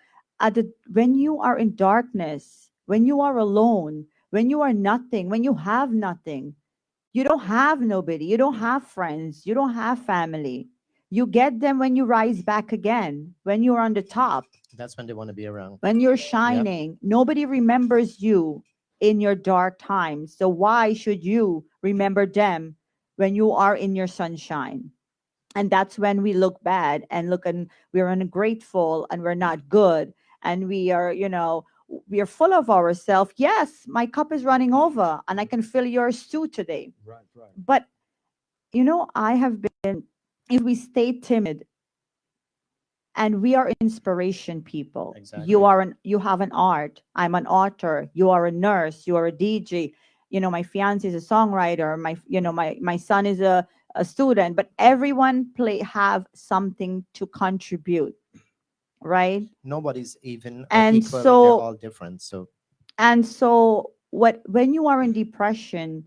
when you are in darkness, when you are alone, when you are nothing, when you have nothing, you don't have nobody, you don't have friends, you don't have family. You get them when you rise back again, when you're on the top, That's when they want to be around. when you're shining. Nobody remembers you in your dark times. So why should you remember them when you are in your sunshine? And that's when we look bad and look, and we're ungrateful and we're not good, and we are we are full of ourselves. Yes, my cup is running over and I can fill yours too today. Right. Right. But I have been, if we stay timid, And we are inspiration people. Exactly. You have an art. I'm an author. You are a nurse. You are a DJ. My fiance is a songwriter. My son is a student. But everyone have something to contribute, right? Nobody's even And equal. They're so all different. So when you are in depression,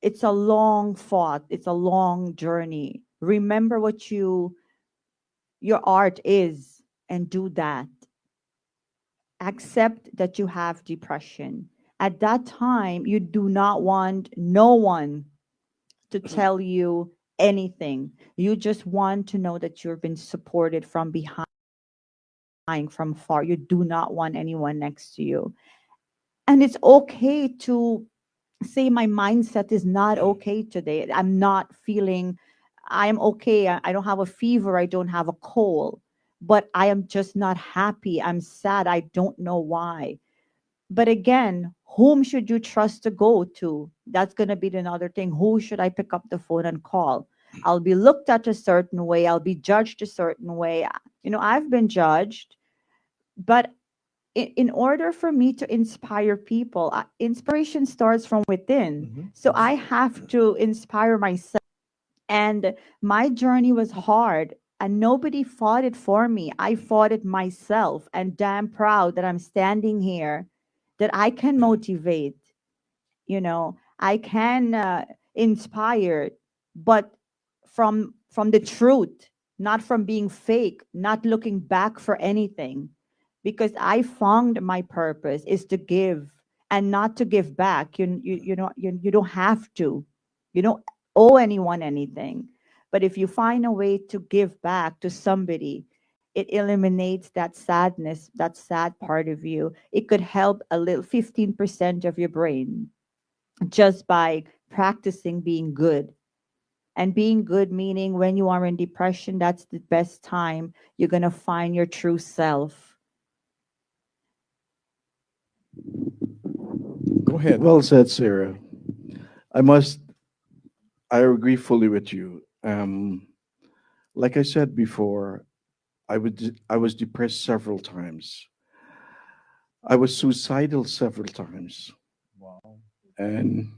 it's a long thought. It's a long journey. Remember what your art is and do that. Accept that you have depression. At that time, you do not want no one to tell you anything. You just want to know that you've been supported from behind, from far. You do not want anyone next to you. And it's okay to say my mindset is not okay today. I'm not feeling, I'm okay. I don't have a fever. I don't have a cold, but I am just not happy. I'm sad. I don't know why. But again, whom should you trust to go to? That's going to be another thing. Who should I pick up the phone and call? I'll be looked at a certain way. I'll be judged a certain way. I've been judged, but in order for me to inspire people, inspiration starts from within. So I have to inspire myself. And my journey was hard, and nobody fought it for me. I fought it myself, and damn proud that I'm standing here, that I can motivate, I can inspire, but from the truth, not from being fake, not looking back for anything, because I found my purpose is to give and not to give back. You don't have to. You don't owe anyone anything. But if you find a way to give back to somebody, it eliminates that sadness, that sad part of you. It could help a little 15% of your brain just by practicing being good. And being good meaning when you are in depression, that's the best time you're going to find your true self. Go ahead. Well said, Sarah. I must, I agree fully with you. Like I said before, I was depressed several times. I was suicidal several times. Wow. And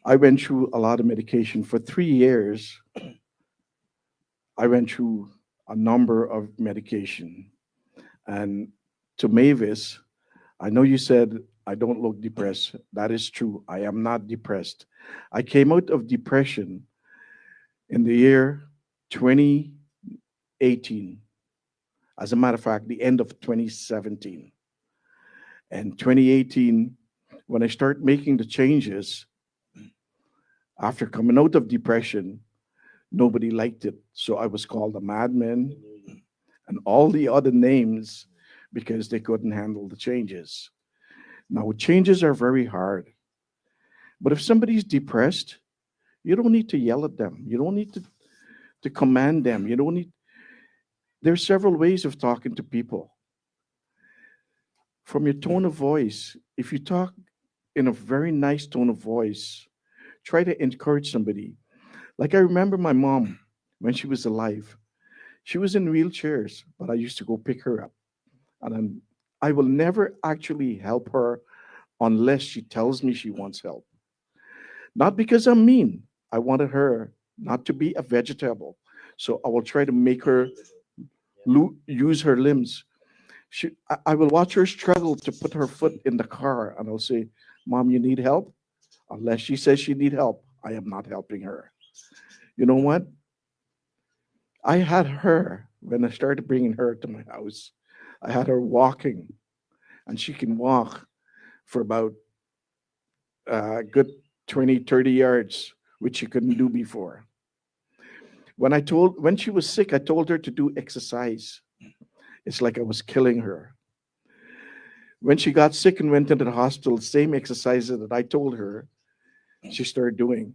I went through a lot of medication. For 3 years, I went through a number of medication. And to Mavis, I know you said I don't look depressed. That is true. I am not depressed. I came out of depression in the year 2018. As a matter of fact, the end of 2017. And 2018, when I start making the changes, after coming out of depression, nobody liked it. So I was called a madman and all the other names because they couldn't handle the changes. Now, changes are very hard. But if somebody's depressed, you don't need to yell at them. You don't need to command them. You don't need, there's several ways of talking to people. From your tone of voice, if you talk in a very nice tone of voice, try to encourage somebody. Like I remember my mom when she was alive. She was in wheelchairs, but I used to go pick her up. And I will never actually help her unless she tells me she wants help. Not because I'm mean. I wanted her not to be a vegetable. So I will try to make her use her limbs. I will watch her struggle to put her foot in the car, and I'll say, Mom, you need help? Unless she says she need help, I am not helping her. You know what? I had her, when I started bringing her to my house, I had her walking, and she can walk for about a good 20, 30 yards, which she couldn't do before. When she was sick, I told her to do exercise. It's like I was killing her. When she got sick and went into the hospital, same exercises that I told her, she started doing.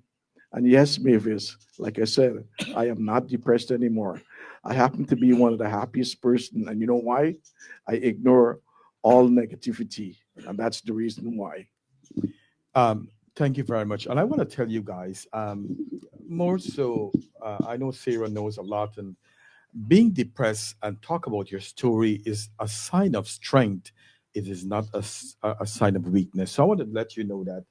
And yes, Mavis, like I said, I am not depressed anymore. I happen to be one of the happiest person. And you know why? I ignore all negativity. And that's the reason why. Thank you very much. And I want to tell you guys, more so, I know Sarah knows a lot, and being depressed and talk about your story is a sign of strength. It is not a sign of weakness. So I want to let you know that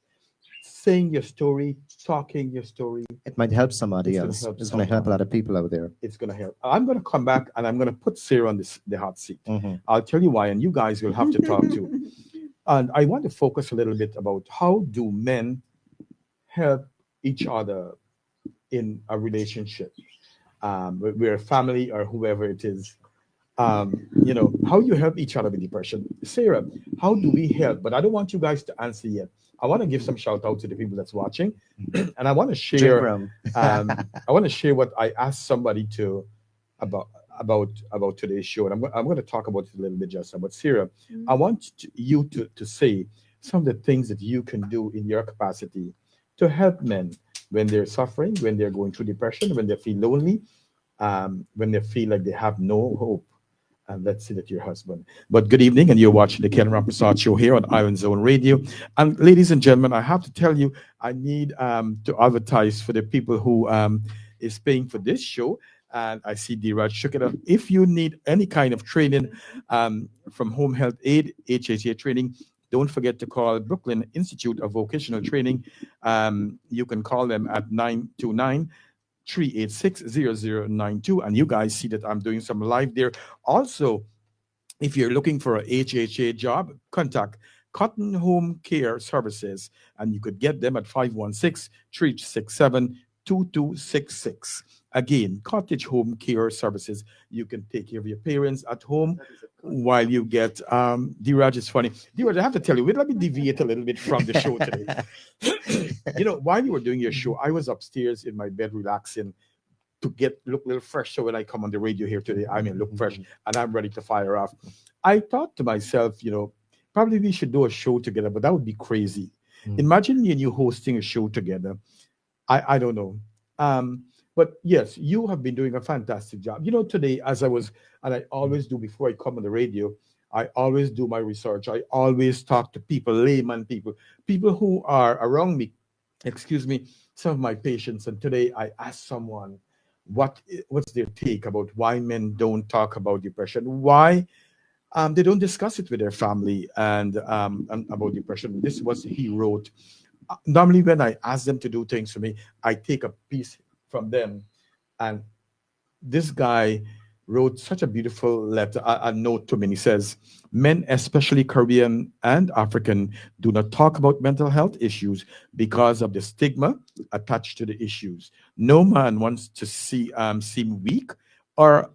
saying your story, talking your story, It might help somebody it's going to else. help It's going to help a someone. lot of people out there. It's going to help. I'm going to come back and I'm going to put Sarah on the hot seat. Hmm. I'll tell you why, and you guys will have to talk to. And I want to focus a little bit about how do men help each other in a relationship, we're a family or whoever it is. How you help each other with depression. Sarah, how do we help? But I don't want you guys to answer yet. I want to give some shout out to the people that's watching, and I want to Drink share. rum. I want to share what I asked somebody to about about today's show, and I'm going to talk about it a little bit just now. But Sarah, I want you to say some of the things that you can do in your capacity to help men when they're suffering, when they're going through depression, when they feel lonely, when they feel like they have no hope. And let's say that your husband. But good evening, and you're watching the Ken Rampersaud show here on Island Zone Radio. And ladies and gentlemen, I have to tell you, I need to advertise for the people who is paying for this show. And I see D-Raj shook it up. If you need any kind of training from Home Health Aid, HHA training, don't forget to call Brooklyn Institute of Vocational Training. You can call them at 929 386 0092, and you guys see that I'm doing some live there. Also, if you're looking for a HHA job, contact Cotton Home Care Services, and you could get them at 516-367-2266. Again, Cottage Home Care Services. You can take care of your parents at home while you get D-Raj is funny. D-Raj, I have to tell you, let me deviate a little bit from the show today. While you were doing your show, I was upstairs in my bed relaxing to look a little fresh. So when I come on the radio here today, I mean look fresh and I'm ready to fire off. I thought to myself, probably we should do a show together, but that would be crazy. Imagine me and you hosting a show together. I don't know. But yes, you have been doing a fantastic job. Today, as I was, and I always do before I come on the radio, I always do my research. I always talk to people, layman people who are around me. Excuse me, some of my patients. And today I asked someone what's their take about why men don't talk about depression, why they don't discuss it with their family and about depression. This was he wrote. Normally, when I ask them to do things for me, I take a piece from them, and this guy wrote such a beautiful letter, a note to me. And he says, men, especially Caribbean and African, do not talk about mental health issues because of the stigma attached to the issues. No man wants to seem weak or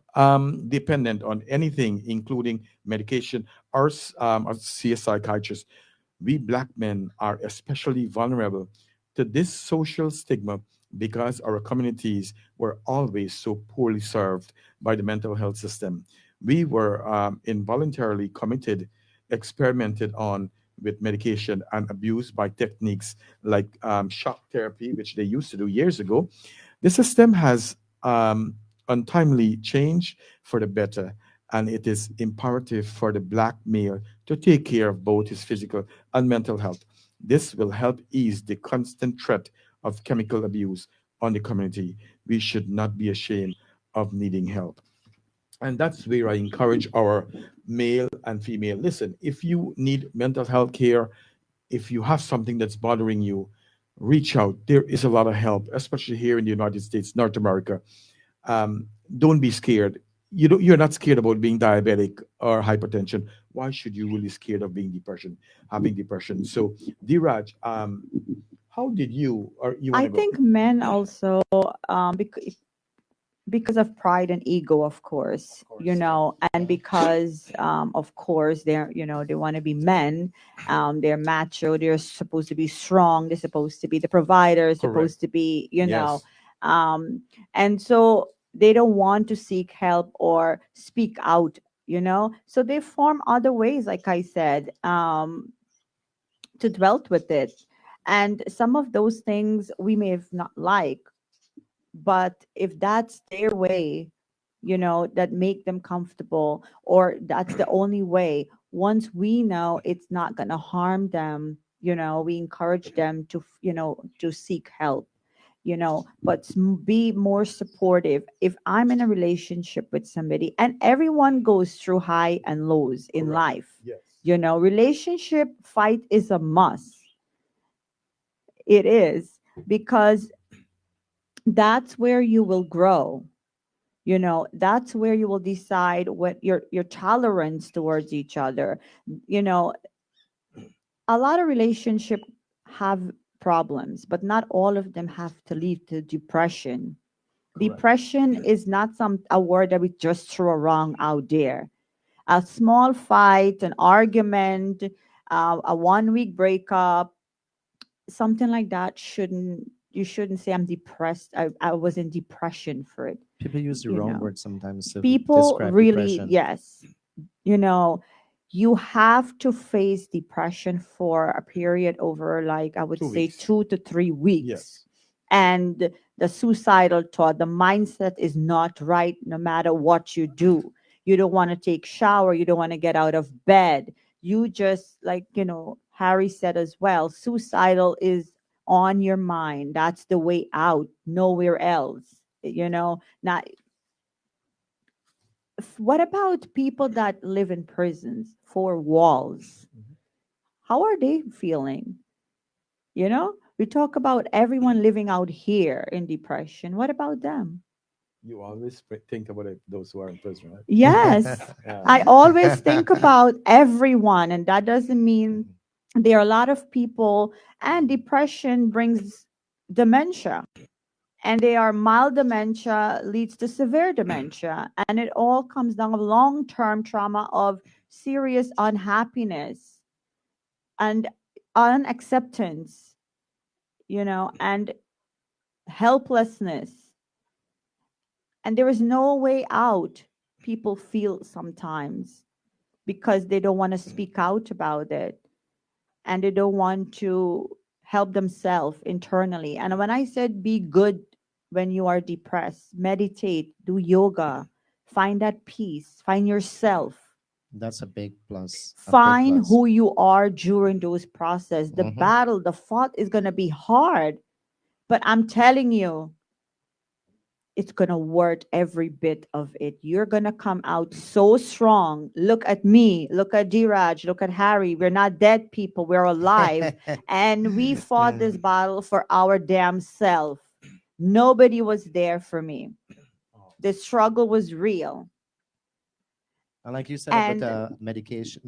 dependent on anything, including medication or see a psychiatrist. We black men are especially vulnerable to this social stigma because our communities were always so poorly served by the mental health system. We were involuntarily committed, experimented on with medication and abused by techniques like shock therapy, which they used to do years ago. The system has untimely changed for the better, and it is imperative for the black male to take care of both his physical and mental health. This will help ease the constant threat of chemical abuse on the community. We should not be ashamed of needing help. And that's where I encourage our male and female. Listen, if you need mental health care, if you have something that's bothering you, reach out. There is a lot of help, especially here in the United States, North America. Don't be scared. You're not scared about being diabetic or hypertension. Why should you really scared of having depression? So, Diraj, how did you, or you want I to go? think men also, because of pride and ego, of course, and because, of course, they want to be men. They're macho. They're supposed to be strong. They're supposed to be the provider. Correct. Supposed to be, Yes. and so they don't want to seek help or speak out. So they form other ways, like I said, to dwell with it. And some of those things we may have not liked, but if that's their way, that make them comfortable, or that's the only way, once we know it's not going to harm them, we encourage them to to seek help. but be more supportive. If I'm in a relationship with somebody, and everyone goes through high and lows in Correct. life, Yes. relationship fight is a must. It is, because that's where you will grow. That's where you will decide what your tolerance towards each other. you know a lot of relationship have problems, but not all of them have to lead to depression. Correct. Depression is not a word that we just throw around out there. A small fight, an argument, a 1 week breakup, something like that, you shouldn't say I'm depressed. I was in depression for it. People use the You wrong know, word sometimes to people describe really, depression. yes, you know, you have to face depression for a period over, like, I would 2 say weeks. 2 to 3 weeks. Yes. And the suicidal thought, the mindset is not right no matter what you do. You don't want to take shower, you don't want to get out of bed. You just, like, Harry said as well, suicidal is on your mind. That's the way out, nowhere else. Not what about people that live in prisons, four walls? Mhm. How are they feeling? We talk about everyone living out here in depression. What about them? You always think about those who are in prison, right? Yes, Yeah. I always think about everyone, and that doesn't mean there are a lot of people, and depression brings dementia. And they are mild dementia leads to severe dementia, and it all comes down to long-term trauma of serious unhappiness and unacceptance, and helplessness, and there is no way out. People feel sometimes because they don't want to speak out about it, and they don't want to help themselves internally. And when I said be good when you are depressed, meditate, do yoga, find that peace, find yourself, That's a big plus. A big find plus. who you are during those process. The Mhm. battle, the fight is going to be hard, but I'm telling you, it's going to worth every bit of it. You're going to come out so strong. Look at me. Look at Diraj. Look at Harry. We're not dead people. We're alive. And we fought this battle for our damn self. Nobody was there for me. The struggle was real. And like you said about And meditation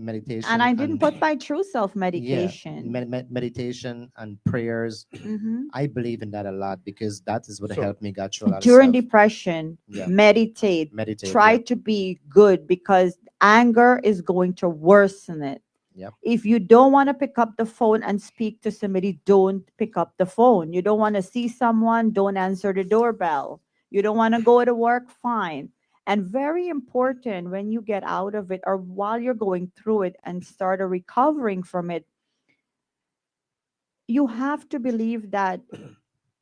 I didn't and put my true self yeah, medication. meditation and prayers. Mhm. I believe in that a lot because that is what So- helped me get through a lot of During stuff. depression, Yeah. meditate. Meditate. Try Yeah. to be good, because anger is going to worsen it. Yep. If you don't want to pick up the phone and speak to somebody, don't pick up the phone. You don't want to see someone, don't answer the doorbell. You don't want to go to work, fine. And very important, when you get out of it or while you're going through it and start recovering from it, you have to believe that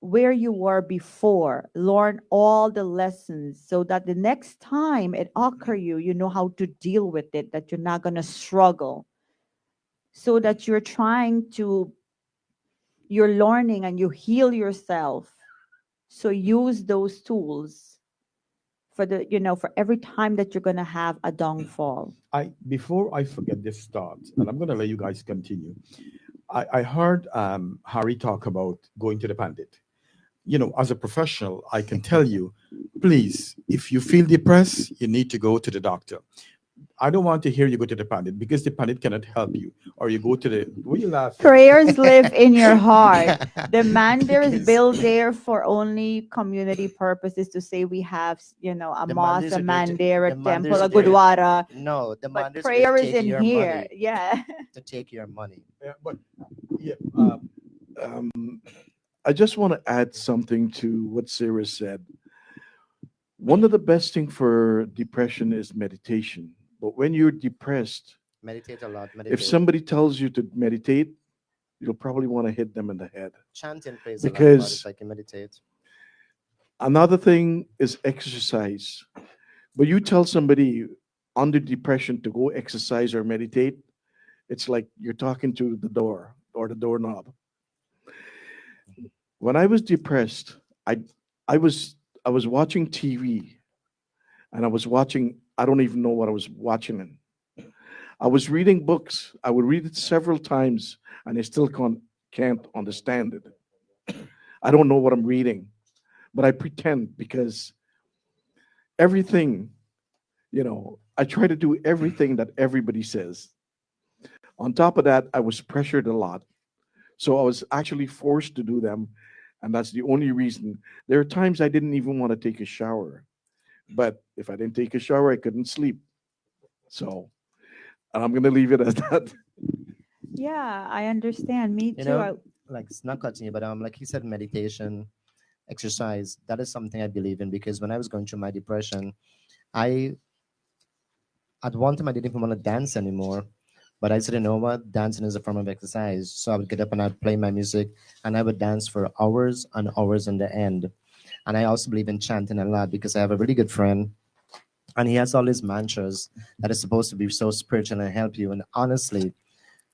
where you were before, learn all the lessons so that the next time it occur you know how to deal with it, that you're not going to struggle, so that you're learning and you heal yourself. So use those tools for every time that you're going to have a downfall. Before I forget this thought, and I'm going to let you guys continue. I heard Harry talk about going to the pandit. As a professional, I can tell you, please, if you feel depressed, you need to go to the doctor. I don't want to hear you go to the pandit, because the pandit cannot help you. Or you go to the, what are you laughing? Prayers live in your heart. The mandir is Because built there for only community purposes, to say we have, a the mosque, mandis a are there mandir, a the temple, mandis a are there. gurdwara. No, the But mandis are there prayer to is take in your here. money. Yeah. To take your money. Yeah, but yeah, I just want to add something to what Sarah said. One of the best thing for depression is meditation. But when you're depressed, Meditate a lot. if Meditate. somebody tells you to meditate, you'll probably want to hit them in the head. Chanting plays a lot part Because if I can meditate. another thing is exercise. But you tell somebody under depression to go exercise or meditate, it's like you're talking to the door or the doorknob. When I was depressed, I I was I was watching TV, and I was watching, I don't even know what I was watching in. I was reading books. I would read it several times, and I still can't understand it. I don't know what I'm reading, but I pretend because everything, I try to do everything that everybody says. On top of that, I was pressured a lot. So I was actually forced to do them. And that's the only reason. There are times I didn't even want to take a shower. But if I didn't take a shower, I couldn't sleep. So I'm going to leave it as that. Yeah, I understand. Me You too. know, like it's not cutting you, but like you said, meditation, exercise, that is something I believe in because when I was going through my depression, I at one time I didn't even want to dance anymore. But I said, you know what? Dancing is a form of exercise. So I would get up and I'd play my music and I would dance for hours and hours in the end. And I also believe in chanting a lot because I have a really good friend and he has all these mantras that are supposed to be so spiritual and help you. And honestly,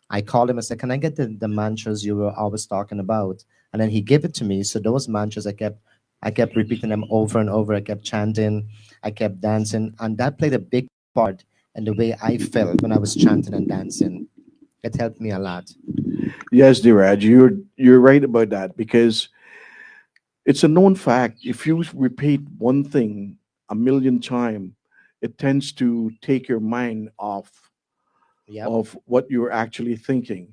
I called him and said, can I get the mantras you were always talking about? And then he gave it to me. So those mantras I kept repeating them over and over. I kept chanting, I kept dancing, and that played a big part in the way I felt when I was chanting and dancing. It helped me a lot. Yes, Diraj, you're right about that because it's a known fact. If you repeat one thing a million times, it tends to take your mind off Yep. of what you're actually thinking.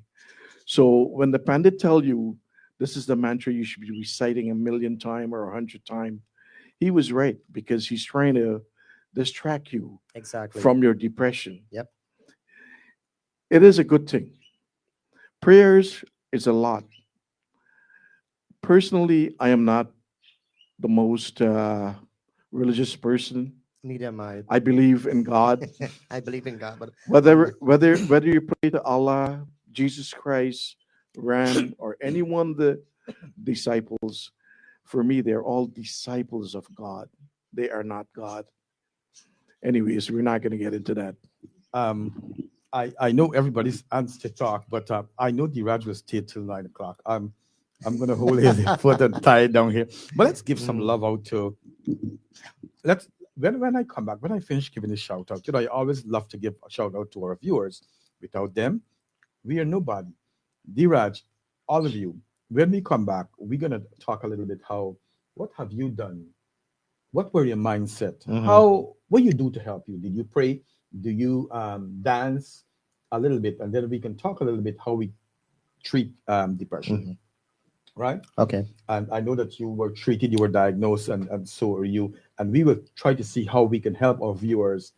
So when the pandit tell you this is the mantra you should be reciting a million time or 100 times, he was right because he's trying to distract you Exactly. from your depression. Yep. It is a good thing. Prayers is a lot. Personally, I am not the most religious person. Neither am I. I believe in God. I believe in God, but I'm Whether not. whether whether you pray to Allah, Jesus Christ, Ram, or any one of the disciples, for me, they're all disciples of God. They are not God. Anyways, we're not going to get into that. Um, I know everybody's anxious to talk, but I know Diraj will stay till 9 o'clock. I'm gonna hold his foot and tie it down here. But let's give some Mm. love out to let's when I come back, when I finish giving a shout out, I always love to give a shout out to our viewers. Without them, we are nobody. Diraj, all of you, when we come back, we're gonna talk a little bit how what have you done? What were your mindset? Mhm. How what you do to help you? Did you pray? Do you dance a little bit? And then we can talk a little bit how we treat depression, Mhm. right? Okay. And I know that you were treated, you were diagnosed, and so are you. And we will try to see how we can help our viewers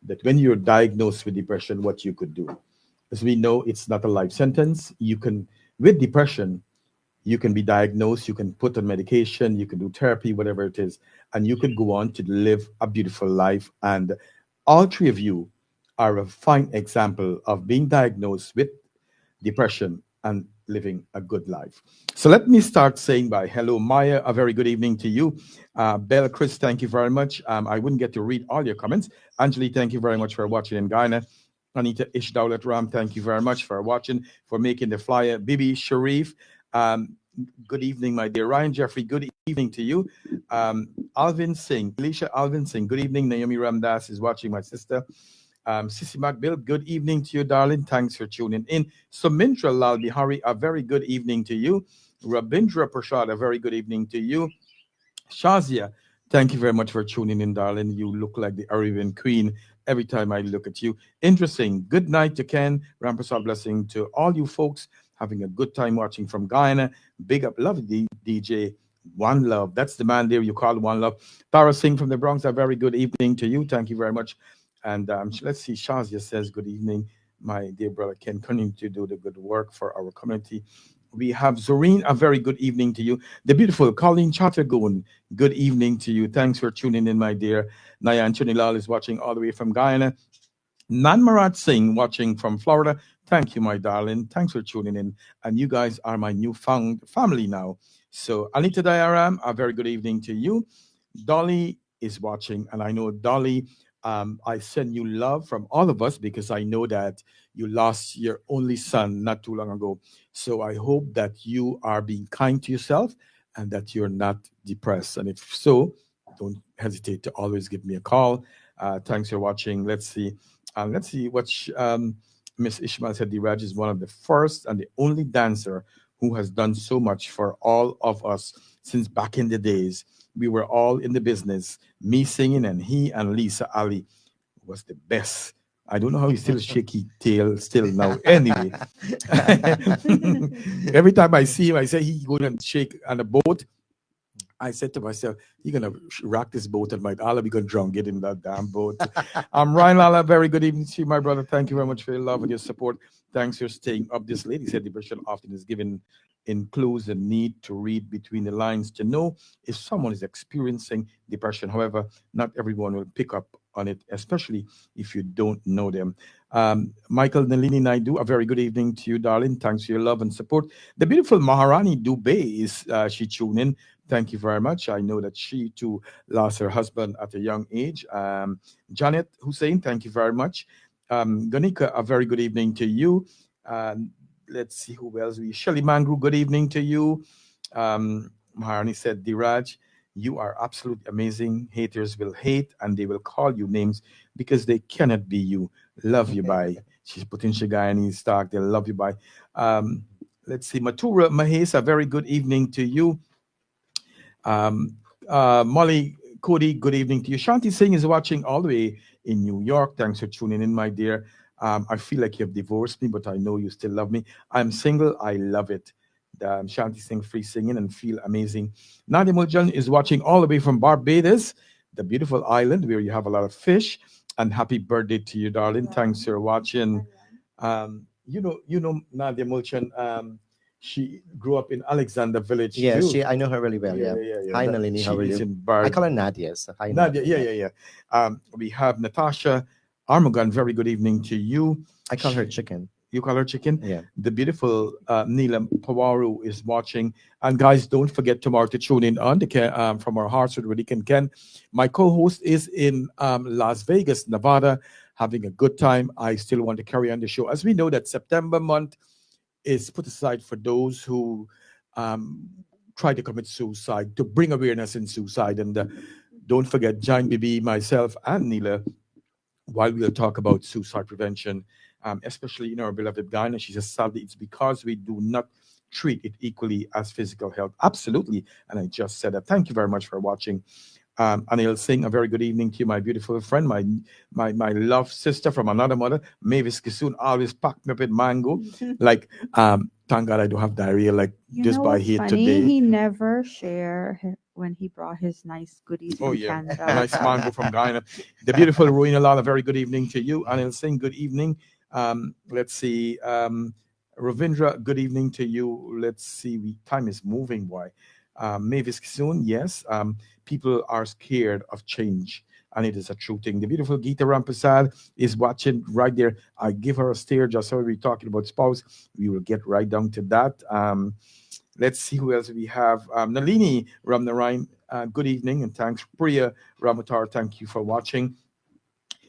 that when you're diagnosed with depression, what you could do. As we know, it's not a life sentence. You can, with depression, you can be diagnosed, you can put on medication, you can do therapy, whatever it is, and you could go on to live a beautiful life. And all three of you are a fine example of being diagnosed with depression and living a good life. So let me start saying by hello, Maya, a very good evening to you. Bella, Chris, thank you very much. I wouldn't get to read all your comments. Anjali, thank you very much for watching in Guyana. Anita Ishdaulat Ram, thank you very much for watching, for making the flyer. Bibi Sharif, um, good evening, my dear Ryan Jeffrey. Good evening to you. Alvin Singh, Alicia Alvin Singh. Good evening. Naomi Ramdas is watching, my sister. Sissy McBill, good evening to you, darling. Thanks for tuning in. Sumintra Lal Bihari, a very good evening to you. Rabindra Prasad, a very good evening to you. Shazia, thank you very much for tuning in, darling. You look like the Arabian queen every time I look at you. Interesting. Good night to Ken. Rampersaud blessing to all you folks having a good time watching from Guyana. Big up, love DJ. One Love. That's the man there you call One Love. Tara Singh from the Bronx, a very good evening to you. Thank you very much. And let's see, Shazia says, good evening, my dear brother Ken. Continue to do the good work for our community. We have Zoreen, a very good evening to you. The beautiful Colleen Chattergoon, good evening to you. Thanks for tuning in, my dear. Nayan Chunilal is watching all the way from Guyana. Nanmarat Singh watching from Florida. Thank you, my darling. Thanks for tuning in. And you guys are my newfound family now. So, Anita Diaram, a very good evening to you. Dolly is watching, and I know Dolly, I send you love from all of us because I know that you lost your only son not too long ago. So I hope that you are being kind to yourself and that you're not depressed. And if so, don't hesitate to always give me a call. Thanks for watching. Let's see. Let's see what Miss Ishmael said. Diraj is one of the first and the only dancer who has done so much for all of us since back in the days. We were all in the business, me singing, and he and Lisa Ali was the best. I don't know how he still shaky tail still now. Anyway, every time I see him, I say he going and shake on a boat. I said to myself, you're going to rock this boat and I'll be going to drown, get in that damn boat. Ryan Lala, very good evening to you, my brother. Thank you very much for your love and your support. Thanks for staying up. This lady said depression often is given in clues the need to read between the lines to know if someone is experiencing depression. However, not everyone will pick up on it, especially if you don't know them. Michael Nalini Naidu, a very good evening to you, darling. Thanks for your love and support. The beautiful Maharani Dubey is she tuned in. Thank you very much. I know that she too lost her husband at a young age. Janet Hussein, thank you very much. Ganika, a very good evening to you. Let's see who else. Shelly Mangru, good evening to you. Maharani said, Diraj, you are absolutely amazing. Haters will hate and they will call you names because they cannot be you. Love you, bye. She's putting Guyanese stock. They'll love you, bye. Let's see. Matura Mahes, a very good evening to you. Molly Cody, good evening to you. Shanti Singh is watching all the way in New York. Thanks for tuning in, my dear. I feel like you have divorced me, but I know you still love me. I'm single. I love it. Shanti Singh free singing and feel amazing. Nadia Muljan is watching all the way from Barbados, the beautiful island where you have a lot of fish. And happy birthday to you, darling. Thanks for watching. You know Nadia Muljan. She grew up in Alexander Village. Yeah, too. I know her really well. Yeah. Hi, Nalini. How are you? I call her Nadia. So hi, Nadia. Yeah. We have Natasha Armagan. Very good evening to you. I call her Chicken. You call her Chicken? Yeah. The beautiful Neelam Pawaru is watching. And guys, don't forget tomorrow to tune in on the from our hearts with Rick and Ken. My co-host is in Las Vegas, Nevada, having a good time. I still want to carry on the show. As we know that September month is put aside for those who try to commit suicide, to bring awareness in suicide. And don't forget, John Bibi, myself, and Neela, while we'll talk about suicide prevention, especially in our beloved Guyana, she says, sadly, it's because we do not treat it equally as physical health. Absolutely. And I just said that. Thank you very much for watching. Anil Singh, a very good evening to you, my beautiful friend, my love sister from another mother. Mavis Kisoon always packed me up with mango. Like, thank God I don't have diarrhea like just by here today. He never shared when he brought his nice goodies from Canada. Nice mango from Guyana. The beautiful Ruina Lala, very good evening to you. Anil Singh, good evening. Let's see. Ravindra, good evening to you. Let's see. Time is moving. Why? Mavis Kisoon, yes. People are scared of change, and it is a true thing. The beautiful Geeta Rampersaud is watching right there. I give her a stare just so we're talking about spouse. We will get right down to that. Let's see who else we have. Nalini Ramnarayan, good evening, and thanks. Priya Ramatar, thank you for watching.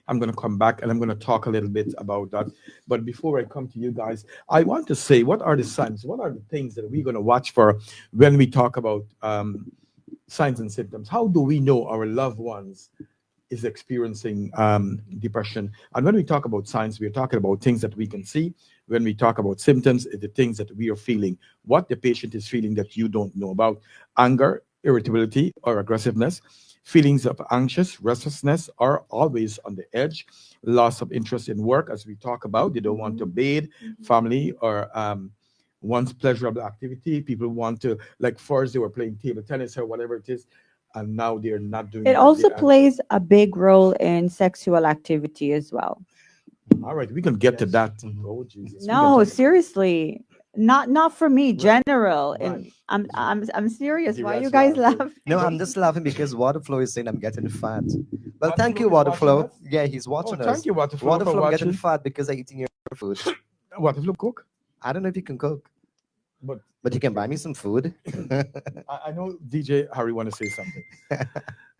I'm going to come back and I'm going to talk a little bit about that. But before I come to you guys, I want to say, what are the signs? What are the things that we're going to watch for when we talk about signs and symptoms? How do we know our loved ones is experiencing depression? And when we talk about signs, we're talking about things that we can see. When we talk about symptoms, it's the things that we are feeling, what the patient is feeling that you don't know about. Anger, irritability, or aggressiveness. Feelings of anxious, restlessness, are always on the edge. Loss of interest in work, as we talk about. They don't want to bathe, family, or one's pleasurable activity. People want to, like first they were playing table tennis or whatever it is, and now they're not doing It that. also plays a big role in sexual activity as well. All right, we can get to that. Oh Jesus! No, seriously, not for me. General, Right. and I'm serious. The Why rest you guys laughing. laugh? No, I'm just laughing because Waterflow is saying I'm getting fat. Well, Waterflow thank you, is watching Waterflow. us? Yeah, he's watching us. Thank you, Waterflow, for Waterflow, getting watching. fat because I'm eating your food. Waterflow cook, I don't know if you can cook, but but you can buy me some food. I know DJ Harry want to say something.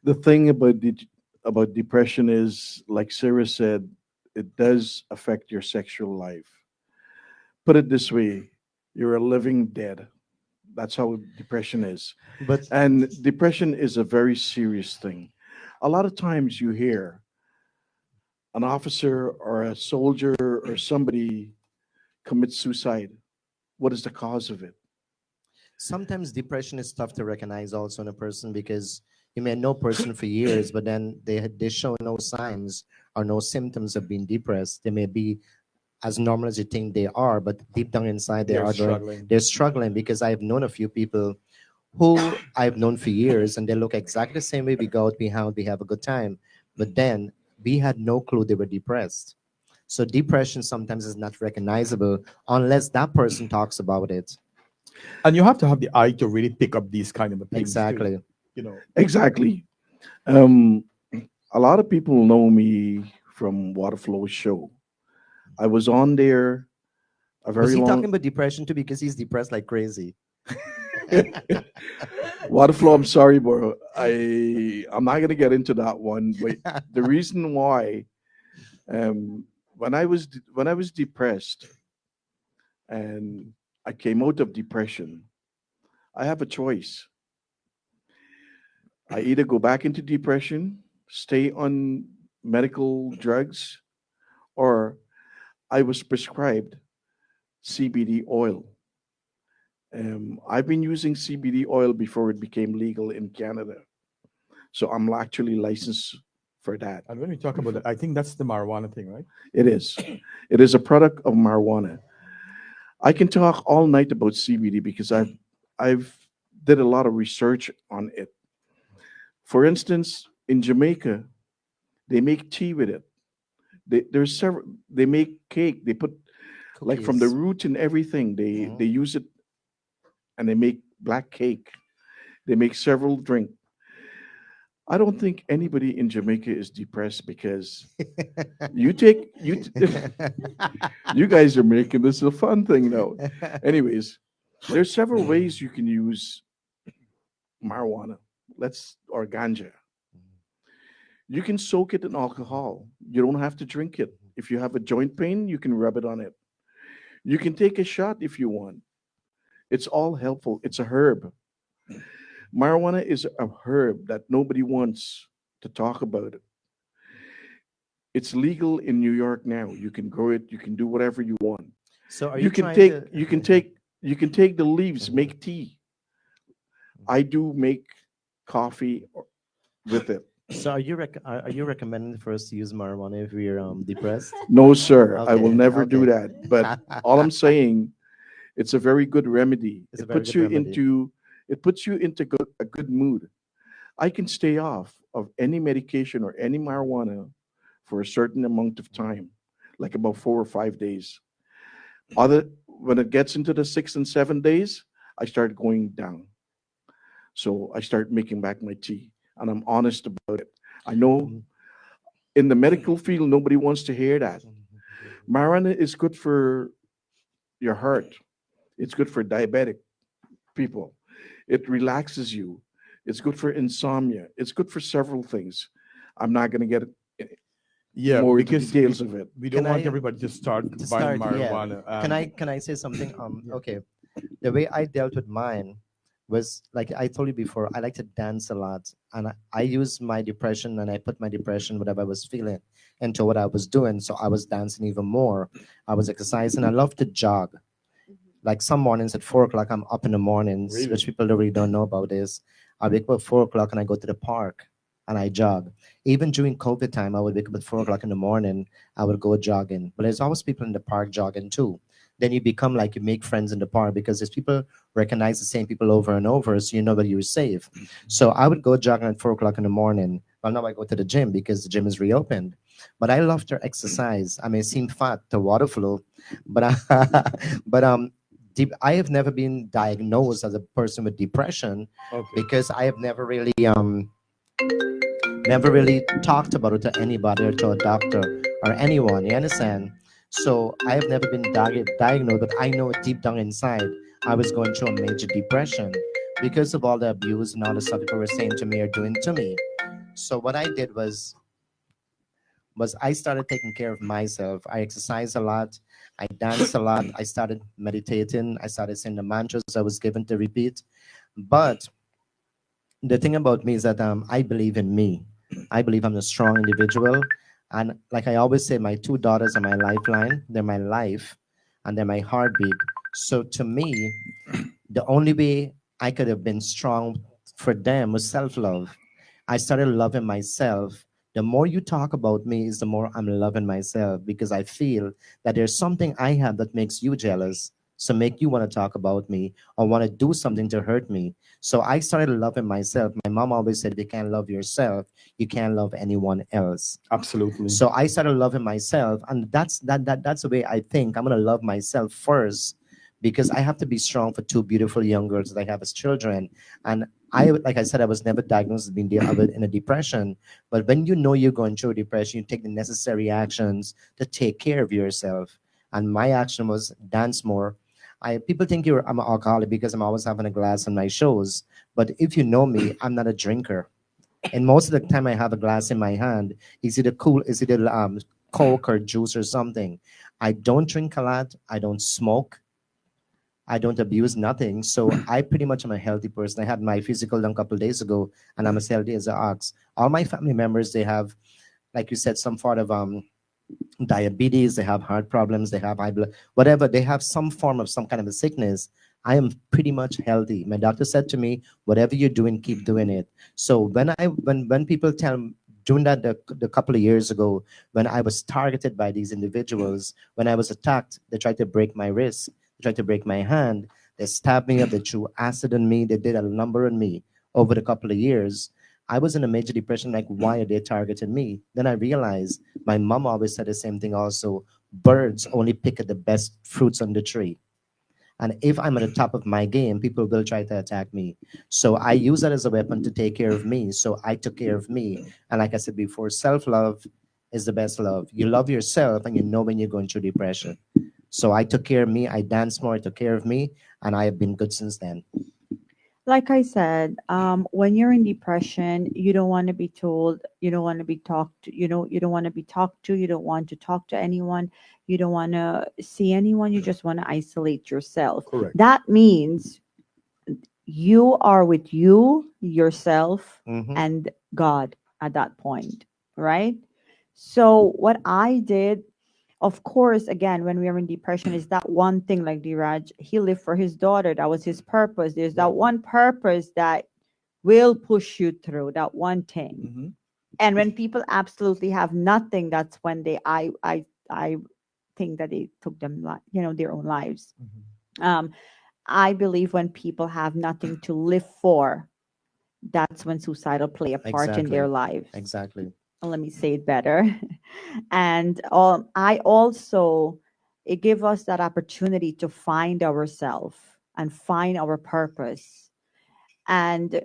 The thing about depression is, like Sarah said, it does affect your sexual life. Put it this way, you're a living dead. That's how depression is. But And depression is a very serious thing. A lot of times you hear an officer or a soldier or somebody commit suicide. What is the cause of it? sometimes depression is tough to recognize also in a person, because you may know a person for years, but then they show no signs or no symptoms of being depressed. They may be as normal as you think they are, but deep down inside They're struggling. they're struggling, because I've known a few people who I've known for years, and they look exactly the same way. We go out, we hang out, we have a good time, but then we had no clue they were depressed. So depression sometimes is not recognizable unless that person talks about it. And you have to have the eye to really pick up these kind of things. Too, Exactly. you know. Exactly. Um, a lot of people know me from Waterflow's show. I was on there a Was very he talking long. about depression too? Because he's depressed like crazy. Waterflow, I'm sorry, bro. I'm not gonna get into that one. But the reason why, when I was depressed and I came out of depression, I have a choice. I either go back into depression, stay on medical drugs, or I was prescribed CBD oil. I've been using CBD oil before it became legal in Canada. So I'm actually licensed for that. And when we talk about that, I think that's the marijuana thing, right? It is. It is a product of marijuana. I can talk all night about CBD because I've did a lot of research on it. For instance, in Jamaica, they make tea with it. There's several. They make cake. They put like from the Cookies. root and everything. Mhm. They use it, and they make black cake. They make several drink. I don't think anybody in Jamaica is depressed because you take you you guys are making this a fun thing now. Anyways, there's several ways you can use marijuana. Let's or ganja. You can soak it in alcohol. You don't have to drink it. If you have a joint pain, you can rub it on it. You can take a shot if you want. It's all helpful. It's a herb. Marijuana is a herb that nobody wants to talk about it. It's legal in New York now. You can grow it. You can do whatever you want. So are You you can trying take to? you can take the leaves, Mhm. make tea. I do make coffee with it. So are you recommending for us to use marijuana if we're depressed? No, sir, I will Okay, never do okay. that. But all I'm saying, it's a very good remedy. It's a It very puts good you remedy. into a good mood. I can stay off of any medication or any marijuana for a certain amount of time, like about 4 or 5 days. Other when it gets into the 6 and 7 days, I start going down. So I start making back my tea, and I'm honest about it. I know Mhm. in the medical field nobody wants to hear that. Marijuana is good for your heart. It's good for diabetic people. It relaxes you. It's good for insomnia. It's good for several things. I'm not going to get Yeah, more into because details of it. we Can don't want I everybody to start to buying start? Yeah. marijuana. Can I say something? Yeah. Okay. The way I dealt with mine was like I told you before. I like to dance a lot, and I use my depression and I put my depression, whatever I was feeling, into what I was doing. So I was dancing even more. I was exercising. I love to jog. Like some mornings at 4 o'clock, I'm up in the mornings, Really? which people really don't know about is I wake up at 4 o'clock and I go to the park and I jog. Even during COVID time, I would wake up at 4 o'clock in the morning. I would go jogging. But there's always people in the park jogging too. Then you become like you make friends in the park because there's people recognize the same people over and over, so you know that you're safe. So I would go jogging at 4 o'clock in the morning. Well, now I go to the gym because the gym is reopened. But I love to exercise. I may seem fat to water flow, but but I have never been diagnosed as a person with depression Okay. because I have never really talked about it to anybody or to a doctor or anyone. You understand? So I have never been diagnosed, but I know deep down inside I was going through a major depression because of all the abuse and all the stuff people were saying to me or doing to me. So what I did was was I started taking care of myself. I exercise a lot. I dance a lot. I started meditating. I started saying the mantras I was given to repeat. But the thing about me is that I believe in me. I believe I'm a strong individual. And like I always say, my two daughters are my lifeline. They're my life and they're my heartbeat. So to me, the only way I could have been strong for them was self love. I started loving myself. The more you talk about me, is the more I'm loving myself because I feel that there's something I have that makes you jealous. So make you want to talk about me or want to do something to hurt me. So I started loving myself. My mom always said, if you can't love yourself, you can't love anyone else. Absolutely. So I started loving myself, and that's the way I think. I'm gonna love myself first because I have to be strong for two beautiful young girls that I have as children. And I, like I said, I was never diagnosed as being in a depression. But when you know you're going through depression, you take the necessary actions to take care of yourself. And my action was dance more. People think I'm an alcoholic because I'm always having a glass on my shows. But if you know me, I'm not a drinker. And most of the time I have a glass in my hand. Is it Coke or juice or something. I don't drink a lot. I don't smoke. I don't abuse nothing. So I pretty much am a healthy person. I had my physical done a couple of days ago, and I'm as healthy as an ox. All my family members, they have, like you said, some sort of diabetes, they have heart problems, they have high blood, whatever, they have some form of some kind of a sickness. I am pretty much healthy. My doctor said to me, whatever you're doing, keep doing it. So when people tell doing that the couple of years ago, when I was targeted by these individuals, when I was attacked, they tried to break my wrist, they tried to break my hand, they stabbed me up, they threw acid on me, they did a number on me over the couple of years. I was in a major depression, like, why are they targeting me? Then I realized my mom always said the same thing also. Birds only pick at the best fruits on the tree. And if I'm at the top of my game, people will try to attack me. So I use that as a weapon to take care of me. So I took care of me. And like I said before, self-love is the best love. You love yourself and you know when you're going through depression. So I took care of me. I danced more. I took care of me. And I have been good since then. Like I said, when you're in depression, you don't want to be told, you don't want to be talked to, you don't want to be talked to, you don't want to talk to anyone, you don't want to see anyone, you just want to isolate yourself. Correct. That means you are with you, yourself, Mhm. and God at that point, right? So what I did, of course, again, when we are in depression, is that one thing, like Diraj, he lived for his daughter. That was his purpose. There's that one purpose that will push you through, that one thing. Mm-hmm. And when people absolutely have nothing, that's when I think that they took them, their own lives. I believe when people have nothing to live for, that's when suicidal play a part in their lives. Exactly. Let me say it better. And I also, it gives us that opportunity to find ourselves and find our purpose. And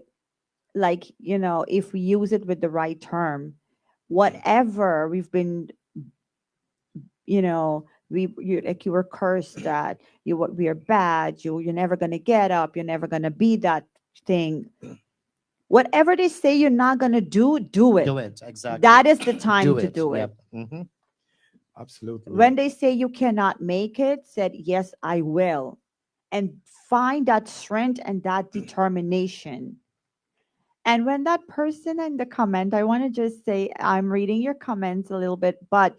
like, if we use it with the right term, whatever we've been, like you were cursed that we are bad, you're never going to get up, you're never going to be that thing. Whatever they say you're not going to do it. Do it. Exactly. That is the time Do to it. do it. Yep. Mm-hmm. Absolutely. When they say you cannot make it, said, yes, I will. And find that strength and that determination. And when that person in the comment, I want to just say, I'm reading your comments a little bit, but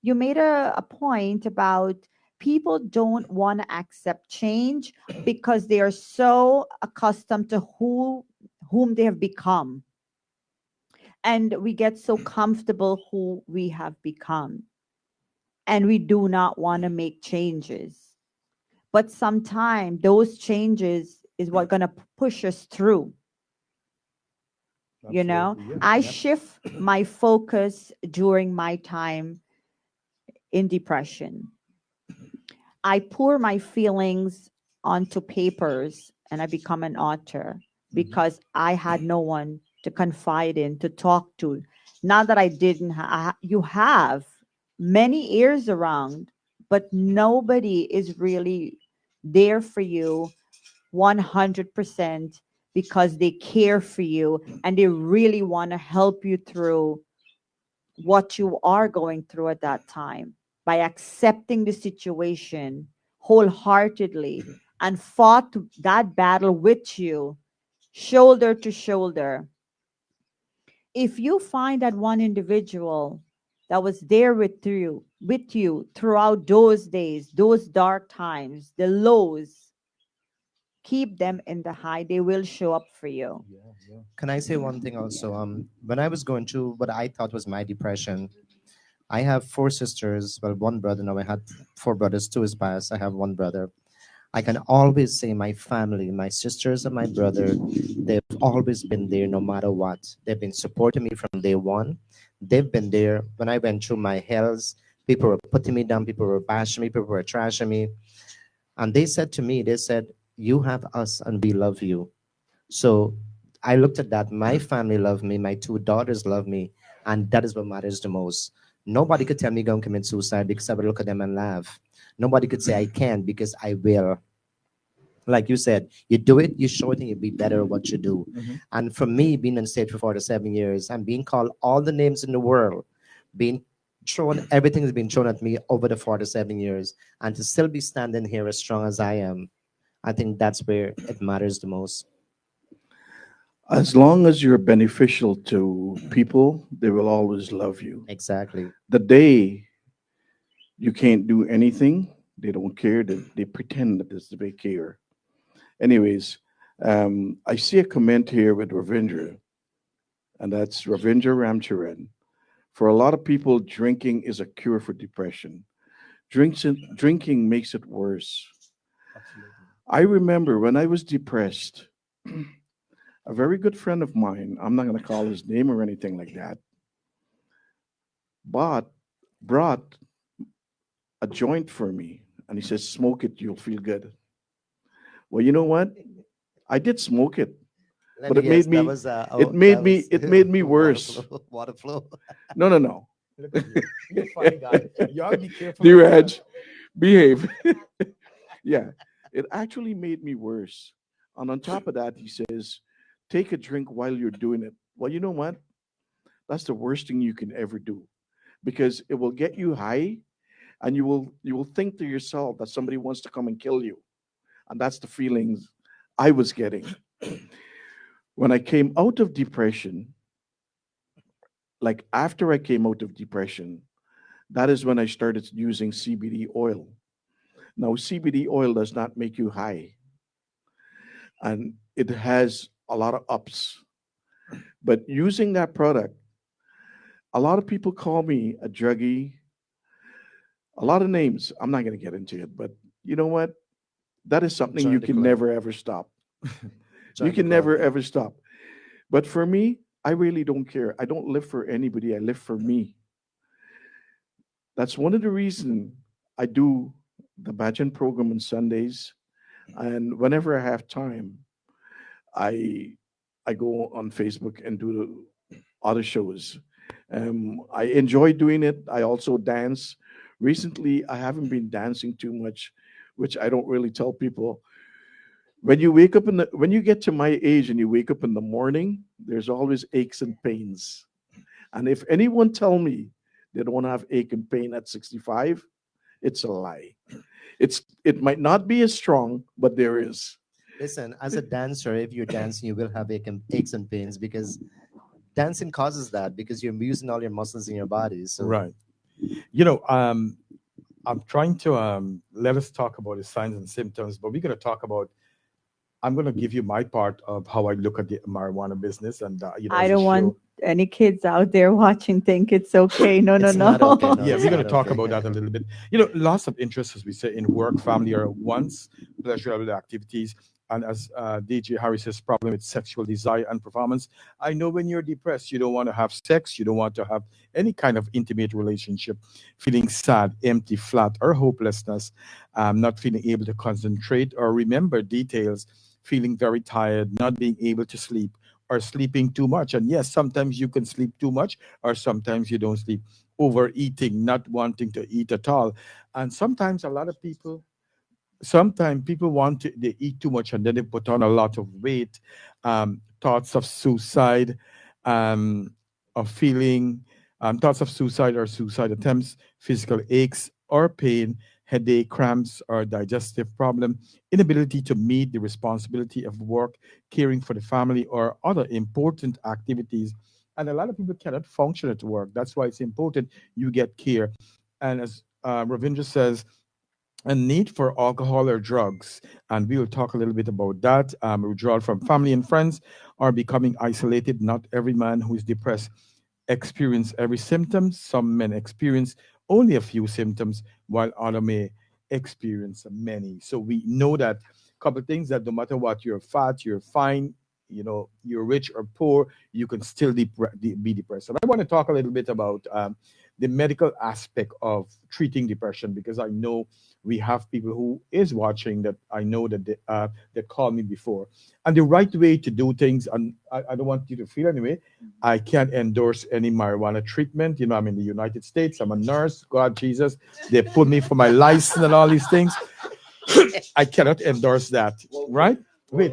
you made a point about people don't want to accept change because they are so accustomed to whom they have become. And we get so comfortable who we have become. And we do not want to make changes. But sometimes those changes is what going to push us through. Absolutely, yeah. I Yep. shift my focus during my time in depression. I pour my feelings onto papers and I become an author because I had no one to confide in, to talk to. Not that I didn't have, you have many ears around, but nobody is really there for you 100% because they care for you and they really want to help you through what you are going through at that time by accepting the situation wholeheartedly and fought that battle with you, shoulder to shoulder. If you find that one individual that was there with you throughout those days, those dark times, the lows, keep them in the high. They will show up for you. Yeah, yeah. Can I say one thing also? When I was going through what I thought was my depression, I have four sisters. Well, one brother. Now I had four brothers. Two is passed. I have one brother. I can always say my family, my sisters and my brother, they've always been there no matter what. They've been supporting me from day one. They've been there when I went through my hells. People were putting me down. People were bashing me. People were trashing me. And they said to me, they said, you have us and we love you. So I looked at that. My family love me. My two daughters love me. And that is what matters the most. Nobody could tell me go and commit suicide because I would look at them and laugh. Nobody could say I can't because I will. Like you said, you do it, you show it, and you'll be better at what you do. Mm-hmm. And for me, being on stage for 47 years, I'm being called all the names in the world, being thrown, everything has been thrown at me over the 47 years. And to still be standing here as strong as I am, I think that's where it matters the most. As long as you're beneficial to people, they will always love you. Exactly. The day you can't do anything, they don't care. They pretend that they care. Anyways, I see a comment here with Ravindra, and that's Ravindra Ramcharan. For a lot of people, drinking is a cure for depression. Drinking makes it worse. Absolutely. I remember when I was depressed, a very good friend of mine, I'm not going to call his name or anything like that, but brought a joint for me. And he says, smoke it, you'll feel good. Well, you know what? I did smoke it, but it made me, it made me worse. Water flow. No, no, no. Look at you. You're a funny guy. Y'all be careful. Diraj, behave. Yeah, it actually made me worse. And on top of that, he says, take a drink while you're doing it. Well, you know what? That's the worst thing you can ever do because it will get you high and you will think to yourself that somebody wants to come and kill you. And that's the feelings I was getting. When I came out of depression, like after I came out of depression, that is when I started using CBD oil. Now, CBD oil does not make you high, and it has a lot of ups. But using that product, a lot of people call me a druggie, a lot of names. I'm not going to get into it, but you know what? That is something Join you the can club. never ever stop. Join You the can club. never ever stop. But for me, I really don't care. I don't live for anybody. I live for me. That's one of the reasons I do the Bajan program on Sundays. And whenever I have time, I I go on Facebook and do the other shows. I enjoy doing it. I also dance. Recently, I haven't been dancing too much, which I don't really tell people. When you get to my age and you wake up in the morning, there's always aches and pains. And if anyone tell me they don't have ache and pain at 65, it's a lie. It might not be as strong, but there is. Listen, as a dancer, if you're dancing, you will have aches and pains because dancing causes that because you're using all your muscles in your body. So Right. You know, I'm trying to let us talk about the signs and symptoms, but we're going to talk about. I'm going to give you my part of how I look at the marijuana business, and I as a don't want show. any kids out there watching think it's okay. No, no, it's not okay. no. No, Yeah, it's we're going not to talk okay. about that a little bit. You know, lots of interests, as we say, in work, family, or once pleasurable activities. And as DJ Harris's problem with sexual desire and performance, I know when you're depressed, you don't want to have sex, you don't want to have any kind of intimate relationship, feeling sad, empty, flat, or hopelessness, not feeling able to concentrate or remember details, feeling very tired, not being able to sleep, or sleeping too much. And yes, sometimes you can sleep too much, or sometimes you don't sleep. Overeating, not wanting to eat at all. And sometimes a lot of people sometimes people want to they eat too much and then they put on a lot of weight, thoughts of suicide, of feeling thoughts of suicide or suicide attempts, physical aches or pain, headache, cramps, or digestive problem, inability to meet the responsibility of work, caring for the family, or other important activities. And a lot of people cannot function at work. That's why it's important you get care. And as Ravindra says, a need for alcohol or drugs. And we will talk a little bit about that. Withdrawal from family and friends or becoming isolated. Not every man who is depressed experience every symptom. Some men experience only a few symptoms, while other may experience many. So we know that couple of things that no matter what, you're fat, you're fine, you're rich or poor, you can still be depressed. And I want to talk a little bit about the medical aspect of treating depression, because I know we have people who is watching that I know that they called me before. And the right way to do things, and I don't want you to feel anyway, I can't endorse any marijuana treatment. I'm in the United States, I'm a nurse, God Jesus, they put me for my license and all these things. I cannot endorse that, right? Wait.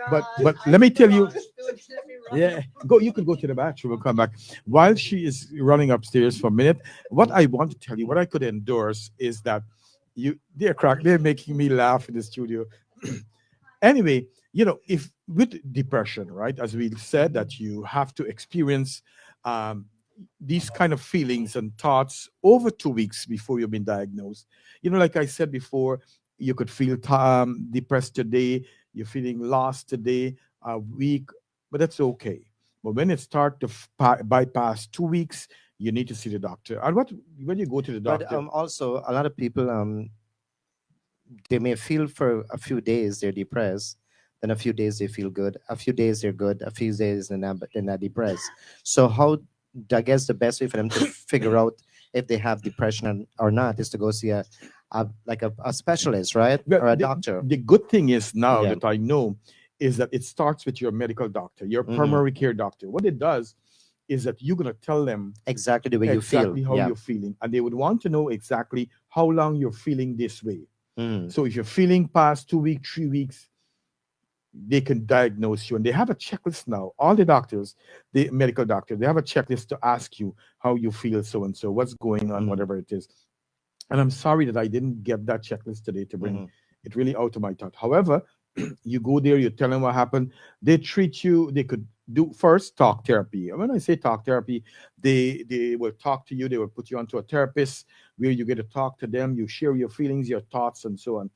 But let me tell you, yeah, you could go to the bathroom and come back. While she is running upstairs for a minute, what I want to tell you, what I could endorse is that they're making me laugh in the studio. Anyway, if with depression, right, as we said, that you have to experience these kind of feelings and thoughts over 2 weeks before you've been diagnosed. Like I said before, you could feel depressed today, you're feeling lost today, a week, but that's okay. But when it starts to bypass 2 weeks, you need to see the doctor. And when you go to the doctor, But also, a lot of people, they may feel for a few days they're depressed, then a few days they feel good, a few days they're good, a few days they're not depressed. So how, I guess the best way for them to figure out if they have depression or not is to go see a specialist, right? Well, Or a doctor. the good thing is now Yeah. that I know is that it starts with your medical doctor, your Mhm. primary care doctor. What it does is that you're going to tell them Exactly the way you exactly feel. how Yeah. you're feeling, and they would want to know exactly how long you're feeling this way. Mhm. So if you're feeling past 2 weeks, 3 weeks, they can diagnose you, and they have a checklist now. All the doctors, the medical doctor, they have a checklist to ask you how you feel, so and so, what's going on, Mhm. whatever it is. And I'm sorry that I didn't get that checklist today to bring Mhm. it really out of my thought. However, you go there, you tell them what happened. They treat you. They could do first talk therapy. And when I say talk therapy, they will talk to you. They will put you onto a therapist where you get to talk to them. You share your feelings, your thoughts, and so on.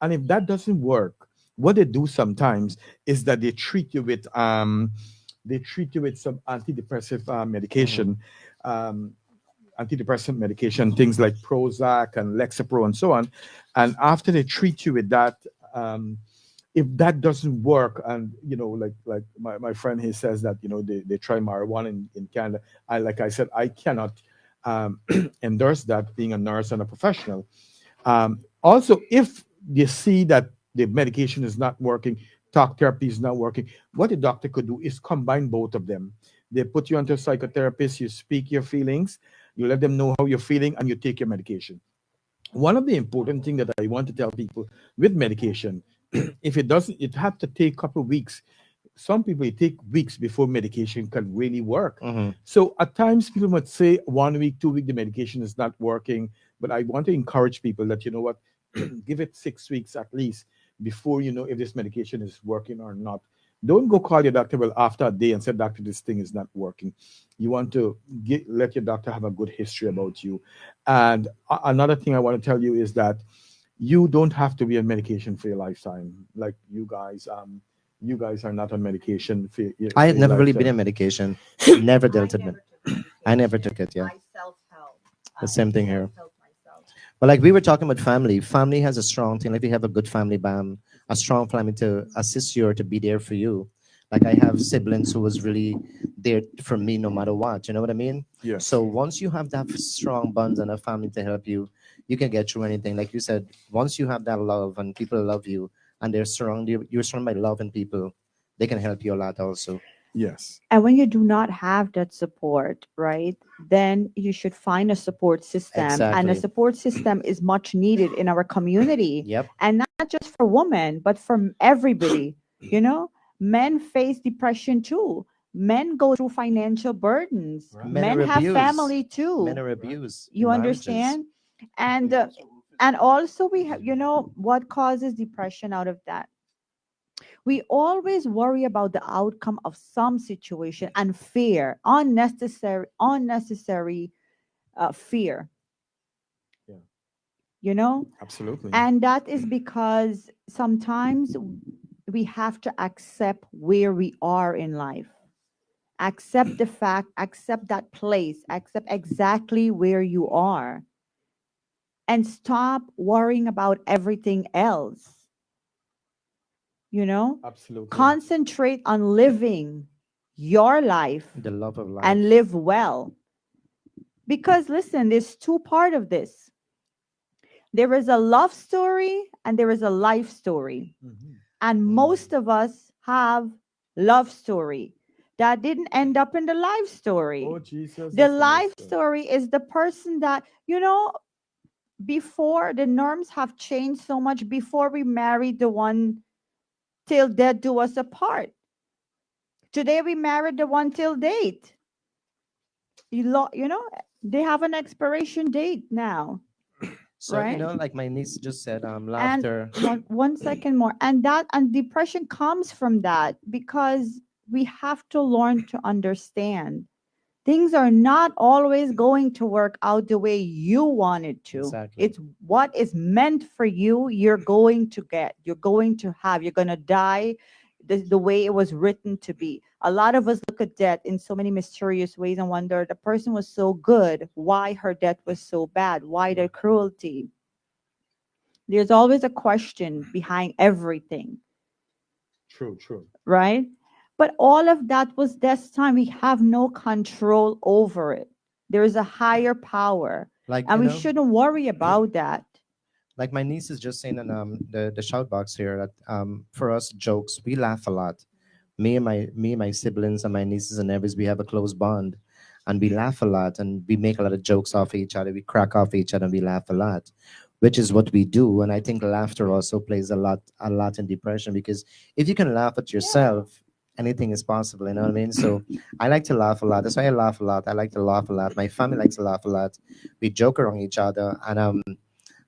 And if that doesn't work, what they do sometimes is that they treat you with some antidepressive medication. Um, Antidepressant medication, things like Prozac and Lexapro and so on. And after they treat you with that, if that doesn't work, and like my friend he says that they try marijuana in Canada. Like I said, I cannot endorse that, being a nurse and a professional. Also, if they see that the medication is not working, talk therapy is not working, what the doctor could do is combine both of them. They put you onto a psychotherapist, you speak your feelings, you let them know how you're feeling, and you take your medication. One of the important things that I want to tell people with medication, if it doesn't, it have to take a couple of weeks. Some people it take weeks before medication can really work. Mhm. So at times people might say 1 week, 2 week, the medication is not working. But I want to encourage people that what, give it 6 weeks at least before you know if this medication is working or not. Don't go call your doctor well after a day and say, doctor, this thing is not working. You want to let your doctor have a good history about you. And another thing I want to tell you is that you don't have to be on medication for your lifetime. Like you guys are not on medication I for had your never really been lifetime. on medication. Never dealt with it. I never took it. Yeah. I self-help. The same thing here. Self-help myself. But like we were talking about family, family has a strong thing. Like we have a good family, a strong family to assist you or to be there for you. Like I have siblings who was really there for me no matter what. You know what I mean? Yes. So once you have that strong bonds and a family to help you, you can get through anything. Like you said, once you have that love and people love you and you're surrounded by love and people, they can help you a lot also. Yes. And when you do not have that support, right, then you should find a support system. And a Exactly. support system is much needed in our community. Yep. And not just for women, but for everybody. Men face depression too. men go through financial burdens. Right. Men are have abused. family too. Men are abused. in You marriages. understand? And also we have, you know, what causes depression out of that? We always worry about the outcome of some situation and fear, unnecessary fear, Yeah. you know? Absolutely. And that is because sometimes we have to accept where we are in life. Accept the fact, accept that place, accept exactly where you are, and stop worrying about everything else. You know, Absolutely. concentrate on living your life The love of life. and live well. Because listen, there's two part of this. There is a love story and there is a life story. Mhm. And most of us have love story that didn't end up in the life story. Oh, Jesus. The that's a life mess. story is the person that, you know, before the norms have changed so much. Before we married the one till death do us apart. Today we married the one till date. You know, they have an expiration date now, So, right? like my niece just said, And laughter. one second more. And depression comes from that because we have to learn to understand things are not always going to work out the way you want it to. Exactly. It's what is meant for you, you're going to get, you're going to have, you're going to die the way it was written to be. A lot of us look at death in so many mysterious ways and wonder the person was so good, why her death was so bad, why the cruelty. There's always a question behind everything, True, true. right? But all of that was this time. We have no control over it. There is a higher power, Like, and we shouldn't worry about that. like my niece is just saying in the shout box here that for us jokes, we laugh a lot. Me and my siblings and my nieces and nephews, we have a close bond, and we laugh a lot, and we make a lot of jokes off each other. We crack off each other, and we laugh a lot, which is what we do. And I think laughter also plays a lot in depression, because if you can laugh at yourself, anything is possible. You know what I mean? So I like to laugh a lot. That's why I laugh a lot. I like to laugh a lot. My family likes to laugh a lot. We joke around each other, and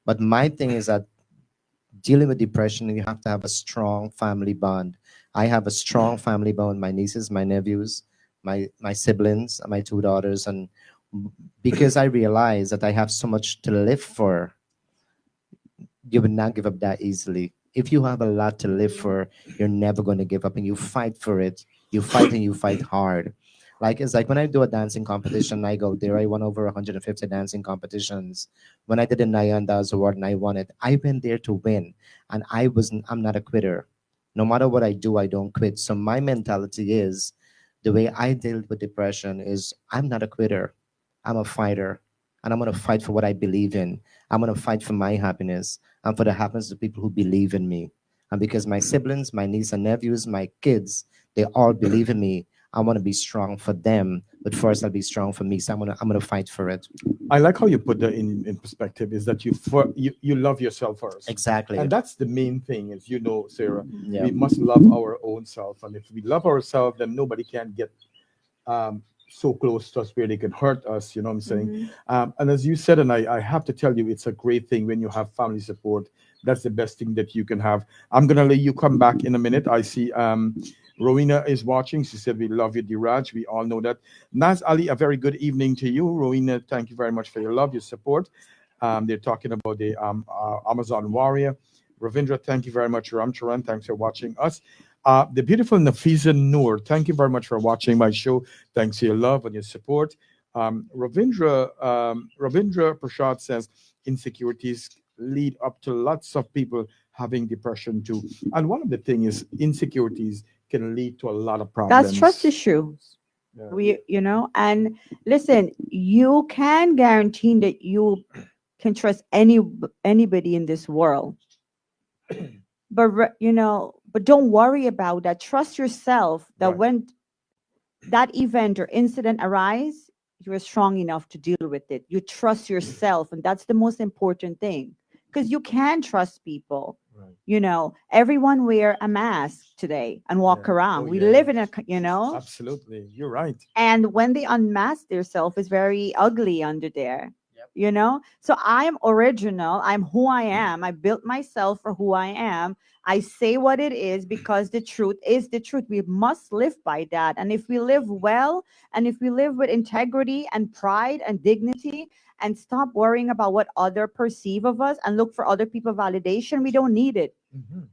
but my thing is that dealing with depression, you have to have a strong family bond. I have a strong family bond with my nieces, my nephews, my siblings, and my two daughters, and because I realize that I have so much to live for, you would not give up that easily. If you have a lot to live for, you're never going to give up, and you fight for it. You fight and you fight hard. Like, it's like when I do a dancing competition, I go there. I won over 150 dancing competitions. When I did the Nyandas Award and I won it, I went there to win, and I'm not a quitter. No matter what I do, I don't quit. So my mentality is, the way I deal with depression is, I'm not a quitter. I'm a fighter, and I'm going to fight for what I believe in. I'm going to fight for my happiness and for the happiness of people who believe in me. And because my siblings, my niece and nephews, my kids, they all believe in me, I want to be strong for them. But first, I'll be strong for me. So I'm gonna fight for it. I like how you put that in perspective. Is that you love yourself first, Exactly. and that's the main thing. Is Sarah, Yeah. we must love our own self, and if we love ourselves, then nobody can get so close to us where they can hurt us. You know what I'm saying? Mhm. And as you said, and I have to tell you, it's a great thing when you have family support. That's the best thing that you can have. I'm gonna let you come back in a minute. I see Rowena is watching. She said, "We love you, Diraj." We all know that. Naz Ali, a very good evening to you. Rowena, thank you very much for your love, your support. They're talking about the Amazon warrior. Ravindra, thank you very much. Ramcharan, thanks for watching us. The beautiful Nafisa Noor, thank you very much for watching my show. Thanks for your love and your support. Ravindra Prashad says insecurities lead up to lots of people having depression too. And one of the things is insecurities can lead to a lot of problems. That's trust issue. Yeah. And listen, you can guarantee that you can trust anybody in this world. But but don't worry about that. Trust yourself that Right. when that event or incident arise, you are strong enough to deal with it. You trust yourself, and that's the most important thing. because you can trust people. Right. You know, everyone wear a mask today and walk Yeah. around. Oh, We yeah. live in a, you know, Absolutely. You're right. and when they unmask themselves, it's very ugly under there. Yep. You know, so I'm original. I'm who I am. I built myself for who I am. I say what it is because the truth is the truth. We must live by that. And if we live well, and if we live with integrity and pride and dignity, and stop worrying about what other perceive of us and look for other people validation, we don't need it. Mhm.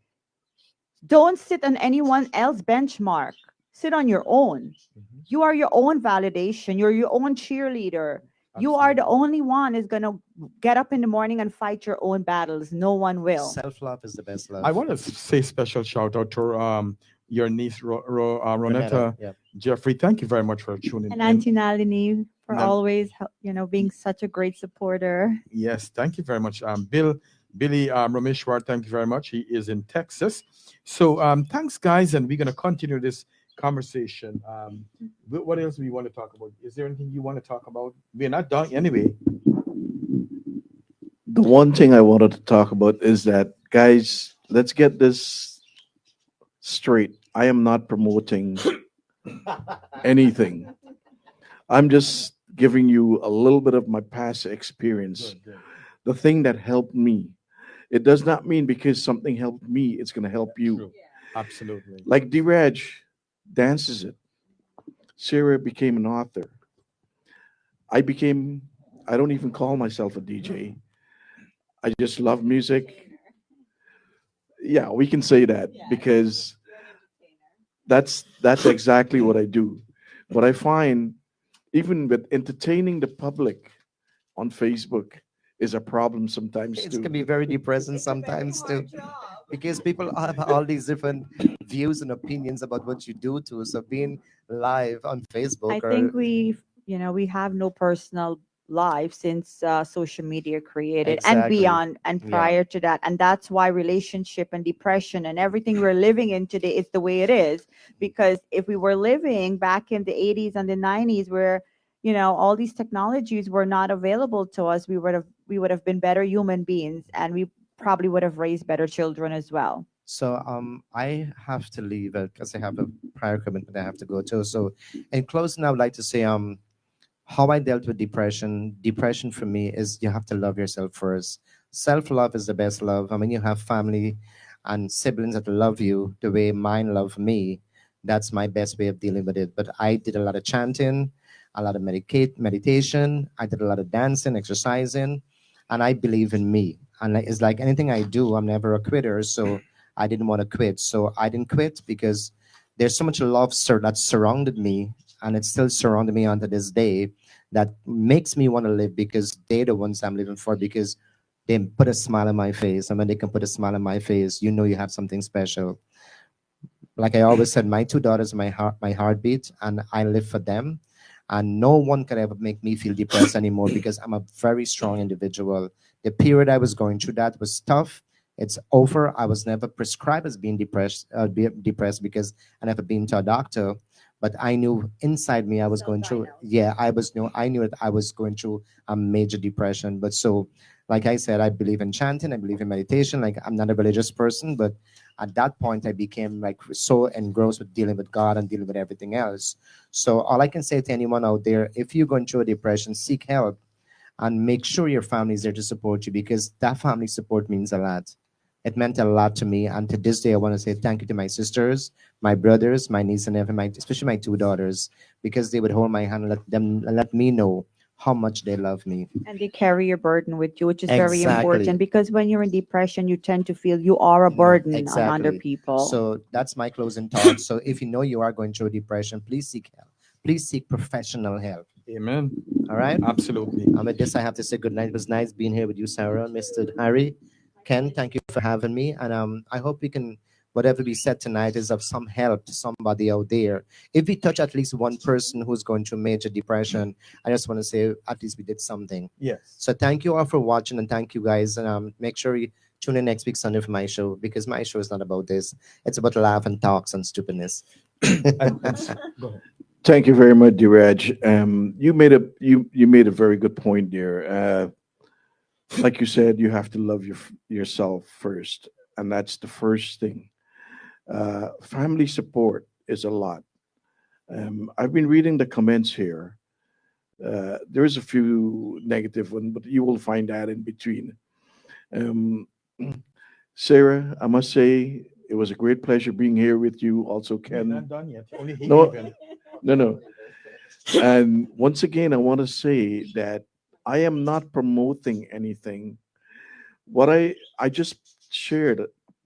Don't sit on anyone else benchmark. Sit on your own. Mhm. You are your own validation. You're your own cheerleader. You are the Absolutely. only one is going to get up in the morning and fight your own battles. No one will. Self-love is the best love. I want to say special shout out to your niece Renetta, Ronetta yeah. Jeffrey. Thank you very much for tuning And in. Auntie Nalini for Nal- always, being such a great supporter. Yes, thank you very much. Billy Rameshwar, thank you very much. He is in Texas. So thanks, guys, and we're gonna continue this conversation. What else do we want to talk about? Is there anything you want to talk about? We're not done anyway. The one thing I wanted to talk about is that, guys, let's get this straight. I am not promoting anything. I'm just giving you a little bit of my past experience. Good, good. The thing that helped me. It does not mean because something helped me, it's going to help you. True. Absolutely. Like D-Raj dances it. Sarah became an author. I don't even call myself a DJ. I just love music. Yeah, we can say that because that's exactly what I do. But I find even with entertaining the public on Facebook is a problem sometimes It too. can be very depressing sometimes too, because people have all these different views and opinions about what you do too. So being live on Facebook I or think we have no personal life since social media created and exactly, beyond and yeah, prior to that. And that's why relationship and depression and everything we're living in today is the way it is. Because if we were living back in the 80s and the 90s where, all these technologies were not available to us, we would have been better human beings and we probably would have raised better children as well. So I have to leave because I have a prior commitment I have to go to. So in closing, I would like to say how I dealt with depression. Depression for me is you have to love yourself first. Self-love is the best love. I mean, you have family and siblings that love you the way mine love me. That's my best way of dealing with it. But I did a lot of chanting, a lot of meditation. I did a lot of dancing, exercising, and I believe in me. And it's like anything I do, I'm never a quitter. So I didn't want to quit. So I didn't quit because there's so much love, sir, that surrounded me, and it's still surrounding me unto this day, that makes me want to live because they're the ones I'm living for, because they put a smile on my face. And when they can put a smile on my face, you know you have something special. Like I always said, my two daughters, my heartbeat, and I live for them. And no one can ever make me feel depressed anymore because I'm a very strong individual. The period I was going through that was tough. It's over. I was never prescribed as being depressed because I never been to a doctor. But I knew inside me I was going through. Yeah, I knew that I was going through a major depression. But so, like I said, I believe in chanting. I believe in meditation. Like I'm not a religious person, but at that point I became like so engrossed with dealing with God and dealing with everything else. So all I can say to anyone out there, if you're going through a depression, seek help and make sure your family is there to support you, because that family support means a lot. It meant a lot to me. And to this day, I want to say thank you to my sisters, my brothers, my niece and nephew, especially my two daughters, because they would hold my hand and let me know how much they love me. And they carry your burden with you, which is very Exactly. important because when you're in depression, you tend to feel you are a burden on other Exactly. people. So that's my closing thought. So if you know you are going through depression, please seek help. Please seek professional help. Amen. All right. Absolutely. With this, I have to say good night. It was nice being here with you, Sarah, Mr. Harry, Ken. Thank you for having me, and I hope we can. Whatever we said tonight is of some help to somebody out there. If we touch at least one person who's going through major depression, I just want to say at least we did something. Yes. So thank you all for watching, and thank you guys. And make sure you tune in next week Sunday for my show, because my show is not about this. It's about laugh and talks and stupidness. Go ahead. Thank you very much, Diraj. You made a very good point there. like you said, you have to love yourself first, and that's the first thing. Family support is a lot. I've been reading the comments here. There's a few negative ones, but you will find that in between. Um, Sarah, I must say it was a great pleasure being here with you. Also, We're not Ken. done yet. Only he No, even. no. And once again, I want to say that I am not promoting anything. What I just shared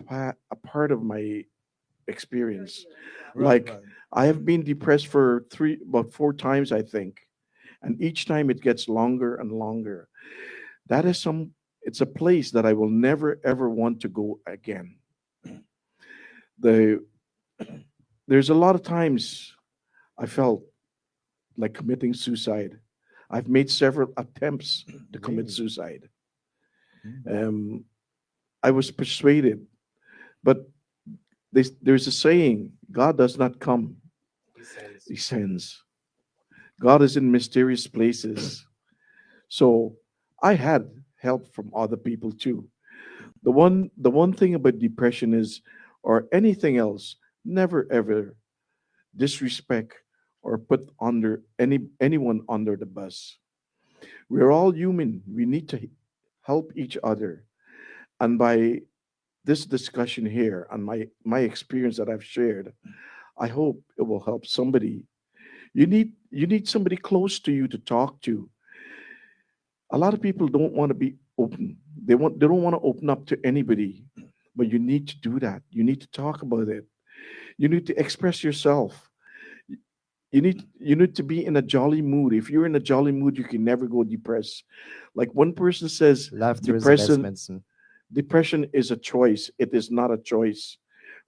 a part of my experience. Right, Like right. I have been depressed for about four times, I think, and each time it gets longer and longer. That is some. It's a place that I will never ever want to go again. The there's a lot of times I felt like committing suicide. I've made several attempts to commit Really? suicide. Mm. Um, I was persuaded, but there's a saying: God does not come; He sends. God is in mysterious places. So I had help from other people too. The one thing about depression is, or anything else, never ever disrespect or put under anyone under the bus. We're all human. We need to help each other. And by this discussion here and my experience that I've shared, I hope it will help somebody. You need somebody close to you to talk to. A lot of people don't want to be open. They don't want to open up to anybody. But you need to do that. You need to talk about it. You need to express yourself. You need to be in a jolly mood. If you're in a jolly mood, you can never go depressed. Like one person says, Laughter is the best depression medicine. depression is a choice. It is not a choice.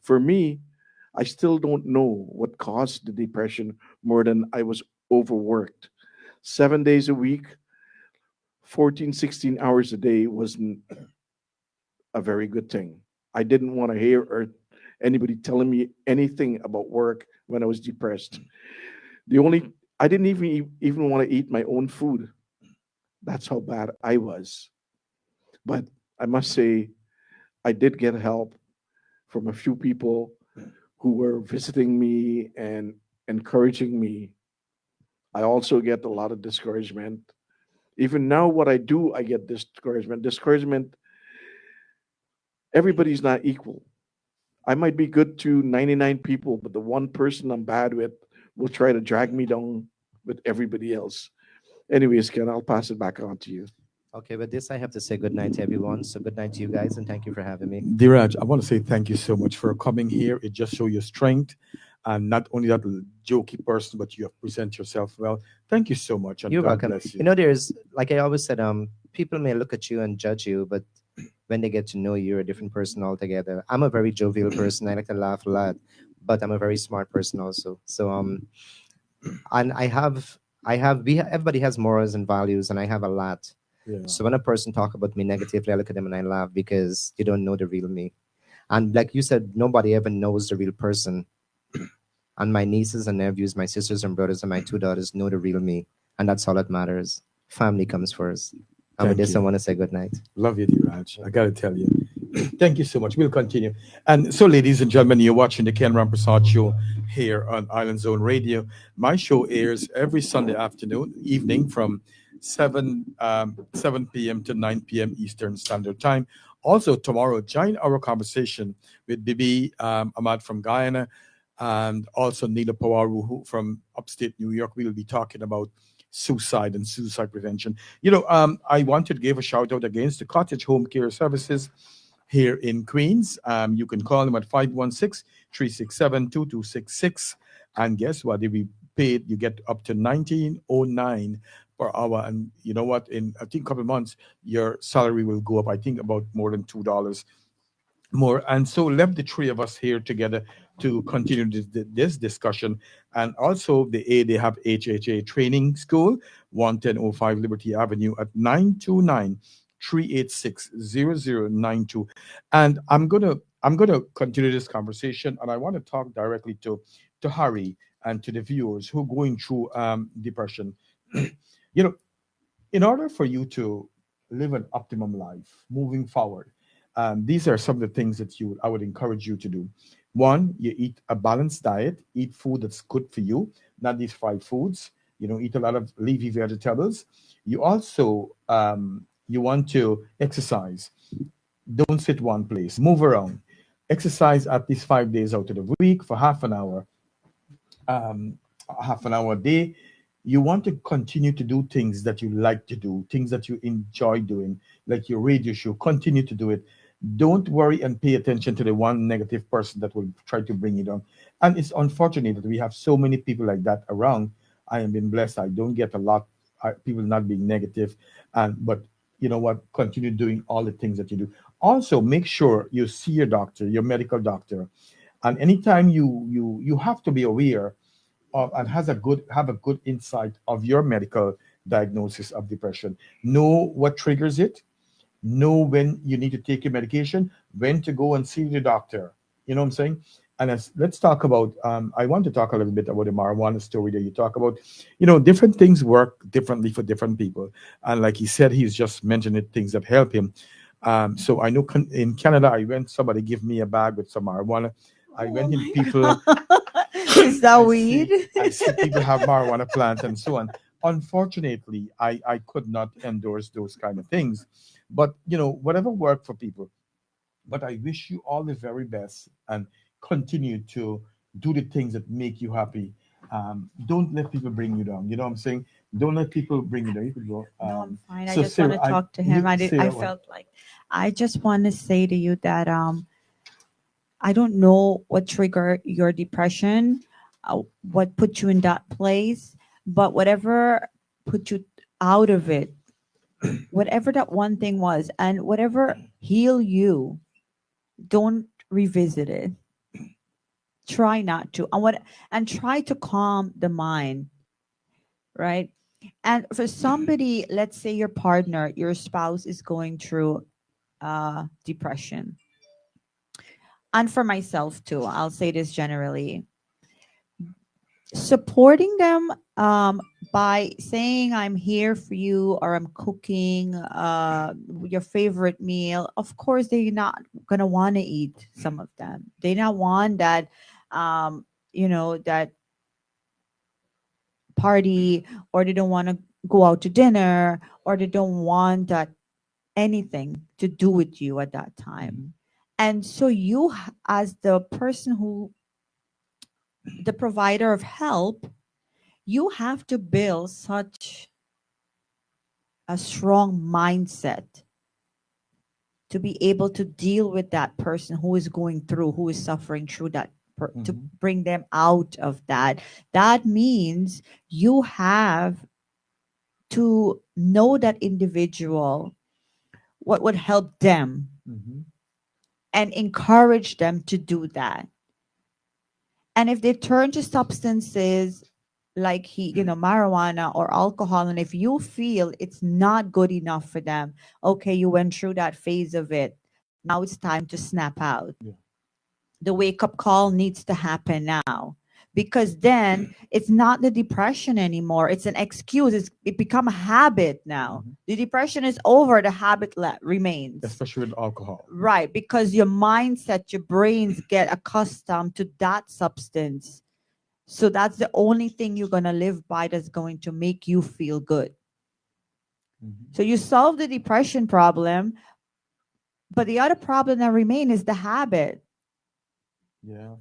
For me, I still don't know what caused the depression more than I was overworked. 7 days a week, 14, 16 hours a day wasn't a very good thing. I didn't want to hear or anybody telling me anything about work when I was depressed. The only I didn't even want to eat my own food. That's how bad I was. But I must say, I did get help from a few people who were visiting me and encouraging me. I also get a lot of discouragement. Even now, what I do, I get discouragement. Discouragement, everybody's not equal. I might be good to 99 people, but the one person I'm bad with will try to drag me down with everybody else. Anyways, Ken, I'll pass it back on to you. Okay, with this, I have to say good night to everyone. So good night to you guys, and thank you for having me. Diraj, I want to say thank you so much for coming here. It just shows your strength. And not only that jokey person, but you have present yourself well. Thank you so much, and You're God welcome. bless You you. know, there's like I always said, people may look at you and judge you, but when they get to know you, you're a different person altogether. I'm a very jovial person. I like to laugh a lot, but I'm a very smart person also. So and everybody has morals and values, and I have a lot. Yeah. So when a person talk about me negatively, I look at them and I laugh because they don't know the real me. And like you said, nobody ever knows the real person. And my nieces and nephews, my sisters and brothers, and my two daughters know the real me, and that's all that matters. Family comes first. And with Thank this, I you. want to say good night. Love you, Diraj. I got to tell you. Thank you so much. We'll continue. And so, ladies and gentlemen, you're watching the Ken Rampersaud Show here on Island Zone Radio. My show airs every Sunday afternoon, evening from 7 p.m. to 9 p.m. Eastern Standard Time. Also, tomorrow, join our conversation with Bibi Ahmad from Guyana and also Neela Pawaru from upstate New York. We will be talking about suicide and suicide prevention. I wanted to give a shout out against the Cottage Home Care Services here in Queens. You can call them at 516-367-2266. And guess what? If you paid, you get up to 1909 per hour. And you know what? In I think a couple of months, your salary will go up, I think about more than $2 more. And so left the three of us here together to continue this discussion. And also they have HHA training school, 1105 Liberty Avenue at 929-386-0092. And I'm gonna continue this conversation, and I want to talk directly to Harry and to the viewers who are going through depression. you know in order for you to live an optimum life moving forward. These are some of the things that I would encourage you to do. One, you eat a balanced diet, eat food that's good for you, not these fried foods. Eat a lot of leafy vegetables. You also you want to exercise. Don't sit one place. Move around. Exercise at least 5 days out of the week for um, half an hour a day. You want to continue to do things that you like to do, things that you enjoy doing, like your radio show. Continue to do it. Don't worry and pay attention to the one negative person that will try to bring you down. And it's unfortunate that we have so many people like that around. I have been blessed. I don't get a lot people not being negative, but you know what? Continue doing all the things that you do. Also, make sure you see your doctor, your medical doctor, and anytime you have to be aware of and have a good insight of your medical diagnosis of depression. Know what triggers it. Know when you need to take your medication, when to go and see the doctor. You know what I'm saying? And let's talk about. I want to talk a little bit about the marijuana story that you talk about. Different things work differently for different people, and like he said, he's just mentioned it, things that help him. So I know in Canada, I went. Somebody give me a bag with some marijuana. I went in people. Is that weed? I see people have marijuana plants and so on. Unfortunately, I could not endorse those kind of things. But whatever worked for people. But I wish you all the very best and continue to do the things that make you happy. Don't let people bring you down. You know what I'm saying? Don't let people bring you down. You could go. No, I'm fine. I So just want Sarah, to talk to him. I Sarah, felt like I just want to say to you that I don't know what triggered your depression, what put you in that place, but whatever put you out of it, whatever that one thing was, and whatever heal you, don't revisit it. Try not to, and try to calm the mind, right? And for somebody, let's say your partner, your spouse is going through depression, and for myself too, I'll say this generally, supporting them by saying I'm here for you, or I'm cooking your favorite meal. Of course, they're not gonna want to eat some of them. They not want that, that party, or they don't want to go out to dinner, or they don't want that anything to do with you at that time. And so you, as the person the provider of help, you have to build such a strong mindset to be able to deal with that person who is going through, who is suffering through that, to bring them out of that. That means you have to know that individual, what would help them, and encourage them to do that. And if they turn to substances like marijuana or alcohol, and if you feel it's not good enough for them, okay, you went through that phase of it. Now it's time to snap out. Yeah. The wake-up call needs to happen now, because then it's not the depression anymore. It's an excuse. It become a habit now. The depression is over. The habit remains. Especially with alcohol. Right, because your mindset, your brains get accustomed to that substance. So that's the only thing you're going to live by that's going to make you feel good. So you solve the depression problem, but the other problem that remains is the habit. Yeah.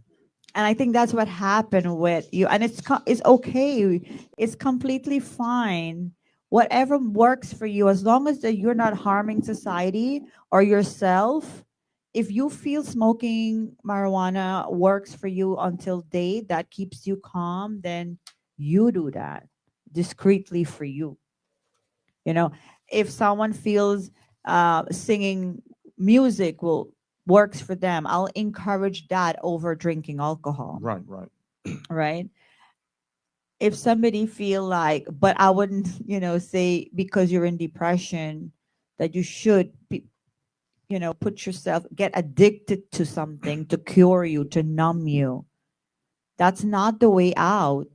And I think that's what happened with you. And it's okay. It's completely fine. Whatever works for you, as long as that you're not harming society or yourself. If you feel smoking marijuana works for you until date, that keeps you calm, then you do that discreetly for you. If someone feels singing music works for them, I'll encourage that over drinking alcohol. Right. If somebody feel like, but I wouldn't, say because you're in depression that you should be, put yourself, get addicted to something to cure you, to numb you. That's not the way out.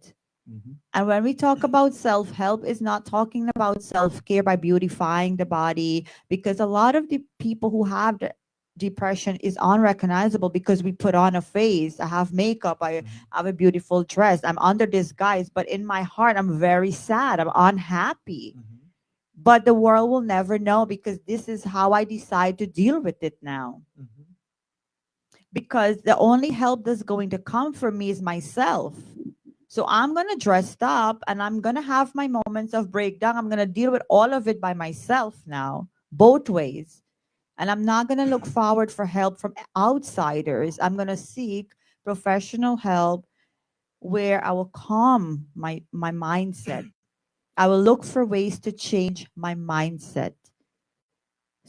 Mhm. And when we talk about self-help, it's not talking about self-care by beautifying the body, because a lot of the people who have the depression is unrecognizable because we put on a face. I have makeup, I Mhm. have a beautiful dress, I'm under disguise, but in my heart, I'm very sad, I'm unhappy. Mhm. But the world will never know because this is how I decide to deal with it now. Mhm. Because the only help that's going to come from me is myself. So I'm going to dress up and I'm going to have my moments of breakdown. I'm going to deal with all of it by myself now, both ways. And I'm not going to look forward for help from outsiders. I'm going to seek professional help where I will calm my mindset. I will look for ways to change my mindset.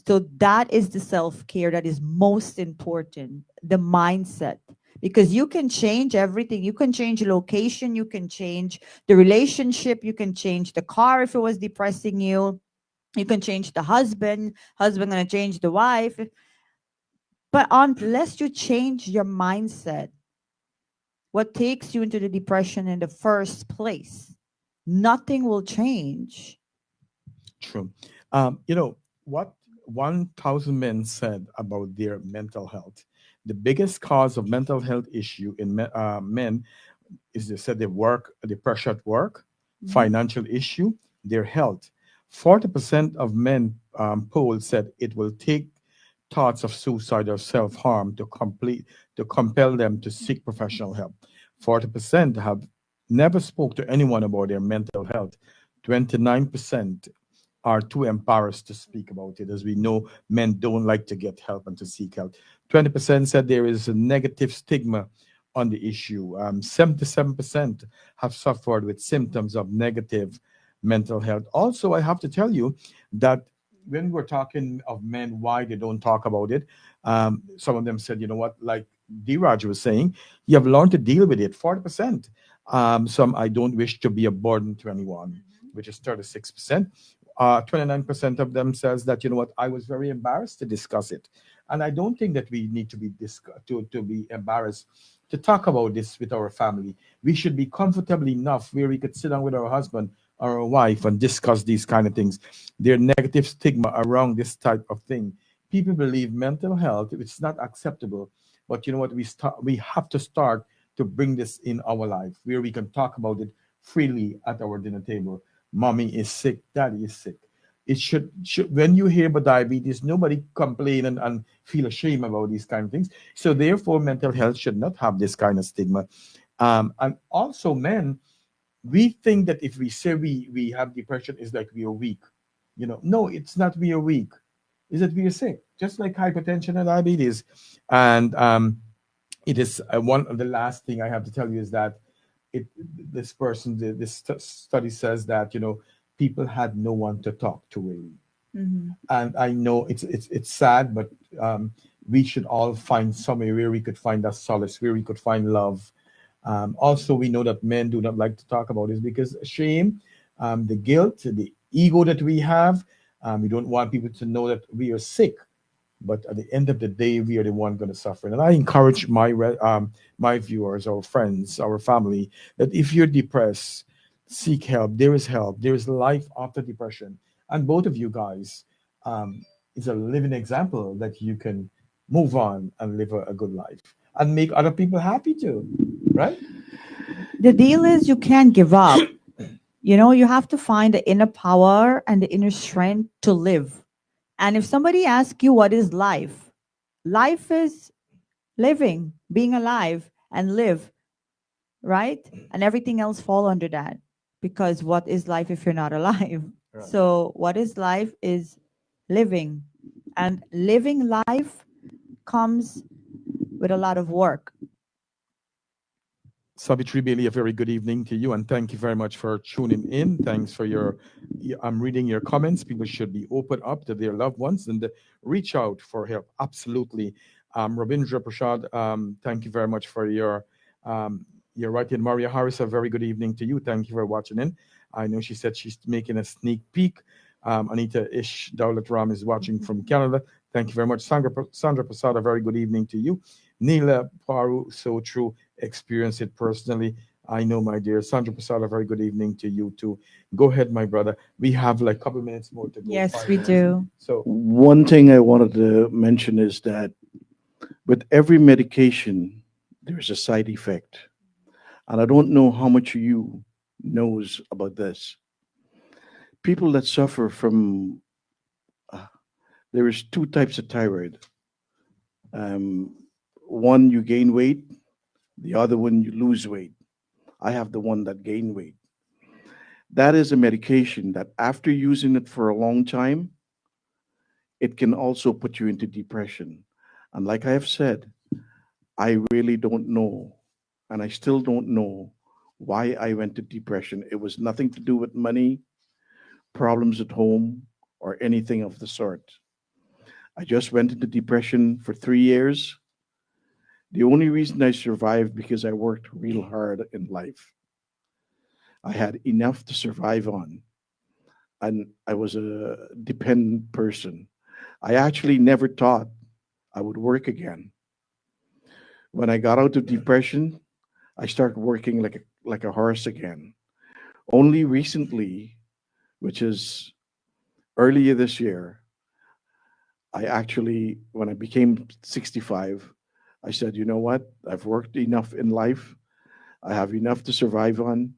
So that is the self-care that is most important, the mindset. Because you can change everything. You can change location, you can change the relationship, you can change the car if it was depressing you. You can change the husband gonna change the wife. But unless you change your mindset, what takes you into the depression in the first place, nothing will change. True. You know what 1,000 men said about their mental health. The biggest cause of mental health issue in men is they said their work, the pressure at work, Mhm. financial issue, their health. 40% of men polled said it will take thoughts of suicide or self-harm to compel them to seek professional help. 40% have never spoke to anyone about their mental health. 29% are too embarrassed to speak about it. As we know, men don't like to get help and to seek help. 20% said there is a negative stigma on the issue. 77% have suffered with symptoms of negative mental health. Also, I have to tell you that when we're talking of men, why they don't talk about it, some of them said, you know what, like D. Raj was saying, you have learned to deal with it. 40%. Some I don't wish to be a burden to anyone, which is 36%. 29% of them says that, you know what, I was very embarrassed to discuss it. And I don't think that we need to be to be embarrassed to talk about this with our family. We should be comfortable enough where we could sit down with our husband or our wife and discuss these kind of things. There negative stigma around this type of thing. People believe mental health, it's not acceptable. But you know what, we have to start to bring this in our life where we can talk about it freely at our dinner table. Mommy is sick, daddy is sick. It should when you hear about diabetes, nobody complain and feel ashamed about these kind of things. So therefore, mental health should not have this kind of stigma. And also, men, we think that if we say we have depression, is like we are weak. You know, no, it's not we are weak. Is that we are sick, just like hypertension and diabetes. And it is one of the last thing I have to tell you is that it this person study says that, you know, people had no one to talk to really. Mhm. And I know it's sad, but we should all find somewhere where we could find that solace, where we could find love. Also, we know that men do not like to talk about this because shame, the guilt, the ego that we have. We don't want people to know that we are sick, but at the end of the day, we are the one going to suffer. And I encourage my viewers, our friends, our family, that if you're depressed, seek help. There is help. There is life after depression. And both of you guys is a living example that you can move on and live a good life and make other people happy too, right? The deal is you can't give up. You know, you have to find the inner power and the inner strength to live. And if somebody asks you what is life, life is living, being alive and live, right? And everything else fall under that. Because what is life if you're not alive? Right. So what is life is living. And living life comes with a lot of work. Savitri Bailey, a very good evening to you, and thank you very much for tuning in. Thanks for I'm reading your comments. People should be open up to their loved ones and reach out for help. Absolutely. Rabindra Prasad, thank you very much for your writing. Maria Harris, a very good evening to you. Thank you for watching in. I know she said she's making a sneak peek. Anita Ish Dowlat Ram is watching from Canada. Thank you very much. Sandra Prasad, a very good evening to you. Neela Paru, so true, experience it personally. I know, my dear Sandra Prasad, a very good evening to you too. Go ahead, my brother. We have like a couple minutes more to go. Yes, 5 we minutes. do. So, One thing I wanted to mention is that with every medication, there's a side effect. And I don't know how much of you knows about this. People that suffer from uh, there is two types of thyroid. Um, one you gain weight, the other one you lose weight. I have the one that gain weight. That is a medication that after using it for a long time, it can also put you into depression. And like I have said, I really don't know, and I still don't know why I went to depression. It was nothing to do with money, problems at home, or anything of the sort. I just went into depression for 3 years. The only reason I survived because I worked real hard in life. I had enough to survive on, and I was a dependent person. I actually never thought I would work again. When I got out of depression, I started working like a horse again. Only recently, which is earlier this year, I actually, when I became 65, I said, you know what? I've worked enough in life. I have enough to survive on,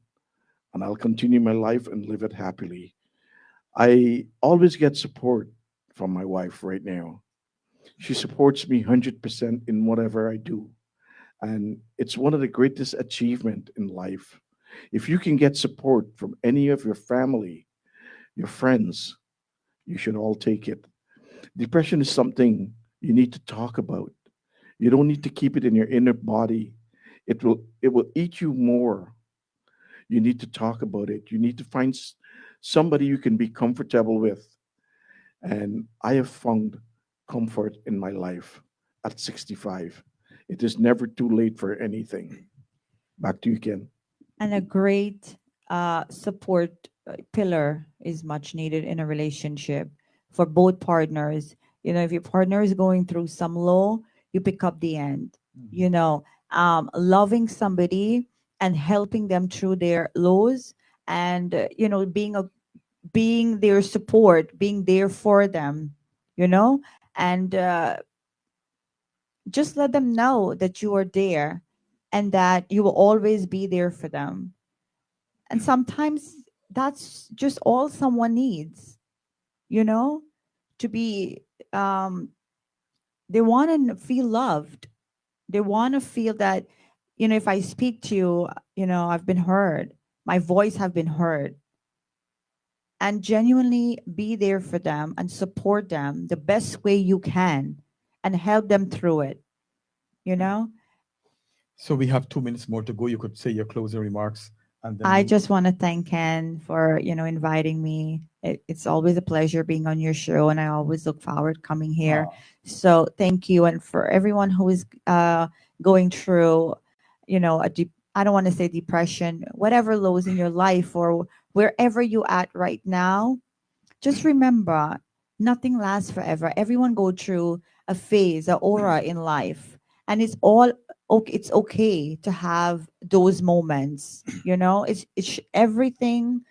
and I'll continue my life and live it happily. I always get support from my wife right now. She supports me 100% in whatever I do. And it's one of the greatest achievement in life. If you can get support from any of your family, your friends, you should all take it. Depression is something you need to talk about. You don't need to keep it in your inner body. It will eat you more. You need to talk about it. You need to find somebody you can be comfortable with. And I have found comfort in my life at 65. It is never too late for anything. Back to you, Ken. And a great support pillar is much needed in a relationship for both partners. You know, if your partner is going through some low, you pick up the end. You know, loving somebody and helping them through their lows, and you know, being their support, being there for them. You know, and just let them know that you are there and that you will always be there for them. And sometimes that's just all someone needs, you know, to be, um, they want to feel loved. They want to feel that, you know, if I speak to you, you know, I've been heard, my voice have been heard, and genuinely be there for them and support them the best way you can and help them through it, you know. so we have 2 minutes more to go. You could say your closing remarks, and then I we. just want to thank Ken for, you know, inviting me. It's always a pleasure being on your show, and I always look forward coming here. Oh, So thank you, and for everyone who is going through, you know, I don't want to say depression, whatever lows in your life or wherever you at right now, just remember, nothing lasts forever. Everyone go through a phase, a aura in life, and it's all okay. It's okay to have those moments. You know, everything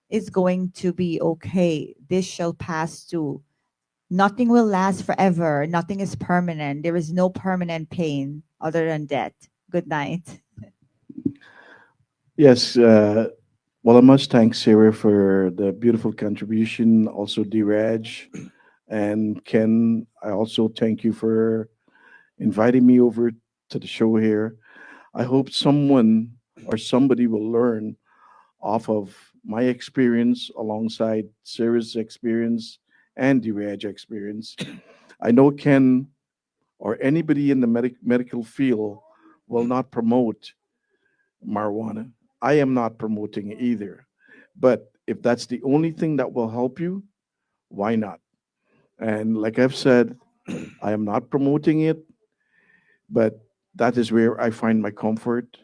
is going to be okay. This shall pass too. Nothing will last forever. Nothing is permanent. There is no permanent pain other than death. Good night. Yes, well, I must thank Sarah for the beautiful contribution, also Diraj and Ken. I also thank you for inviting me over to the show here. I hope someone or somebody will learn off of my experience alongside Sarah's experience and Diraj experience. I know Ken or anybody in the medical field will not promote marijuana. I am not promoting it either. But if that's the only thing that will help you, why not? And like I've said, I am not promoting it, but that is where I find my comfort.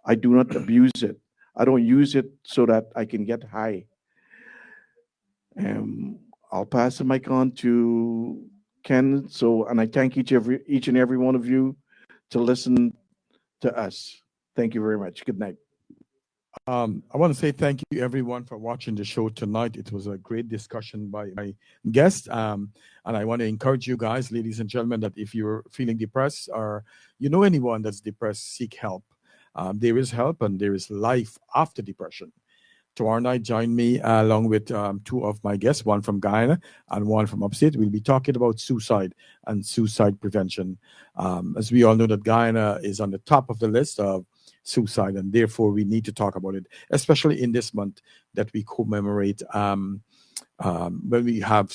I do not abuse it. I don't use it so that I can get high. I'll pass the mic on to Ken. So, and I thank each and every one of you to listen to us. Thank you very much. Good night. I want to say thank you everyone for watching the show tonight. It was a great discussion by my guest. And I want to encourage you guys, ladies and gentlemen, that if you're feeling depressed or you know anyone that's depressed, seek help. There is help and there is life after depression. Tomorrow night, join me along with two of my guests, one from Guyana and one from upstate. We'll be talking about suicide and suicide prevention. As we all know, that Guyana is on the top of the list of suicide, and therefore we need to talk about it, especially in this month that we commemorate when we have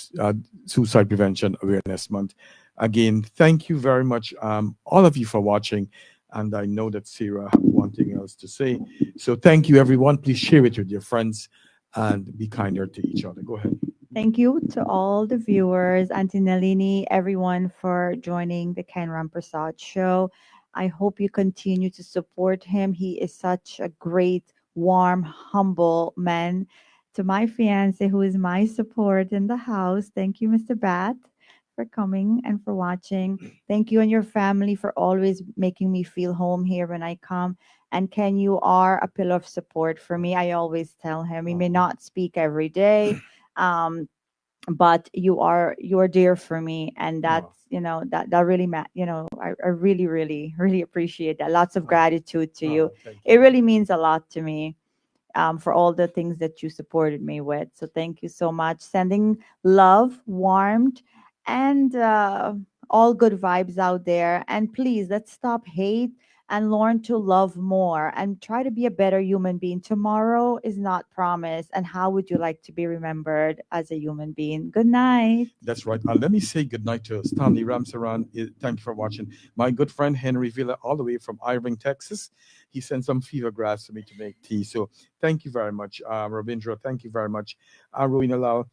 Suicide Prevention Awareness Month. Again, thank you very much, all of you, for watching. And I know that Sarah have one thing else to say. So thank you, everyone. Please share it with your friends and be kinder to each other. Go ahead. Thank you to all the viewers, Auntie Nalini, everyone for joining the Ken Rampersaud show. I hope you continue to support him. He is such a great, warm, humble man. To my fiance, who is my support in the house, thank you, Mr. Bat, for coming and for watching. Thank you and your family for always making me feel home here when I come. And Ken, you are a pillar of support for me. I always tell him, we may not speak every day, but you're dear for me, and Oh, that's that really I really really appreciate that. Lots of gratitude to you. thank It you. really means a lot to me, for all the things that you supported me with. So thank you so much. Sending love, warmth, and all good vibes out there. And please, let's stop hate and learn to love more and try to be a better human being. Tomorrow is not promised. And how would you like to be remembered as a human being? Good night. That's right. Let me say goodnight to Stanley Ramsaran. Thank you for watching. My good friend Henry Villa, all the way from Irving, Texas. He sent some fever grass for me to make tea. So thank you very much. Ravindra, thank you very much. Rowena Lal,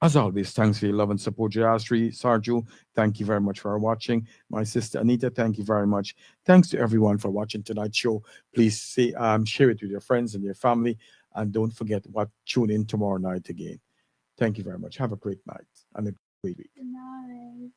as always, thanks for your love and support. Jayasri, Sarju, thank you very much for watching. My sister Anita, thank you very much. Thanks to everyone for watching tonight's show. Please share it with your friends and your family. And don't forget tune in tomorrow night again. Thank you very much. Have a great night and a great week. Good night.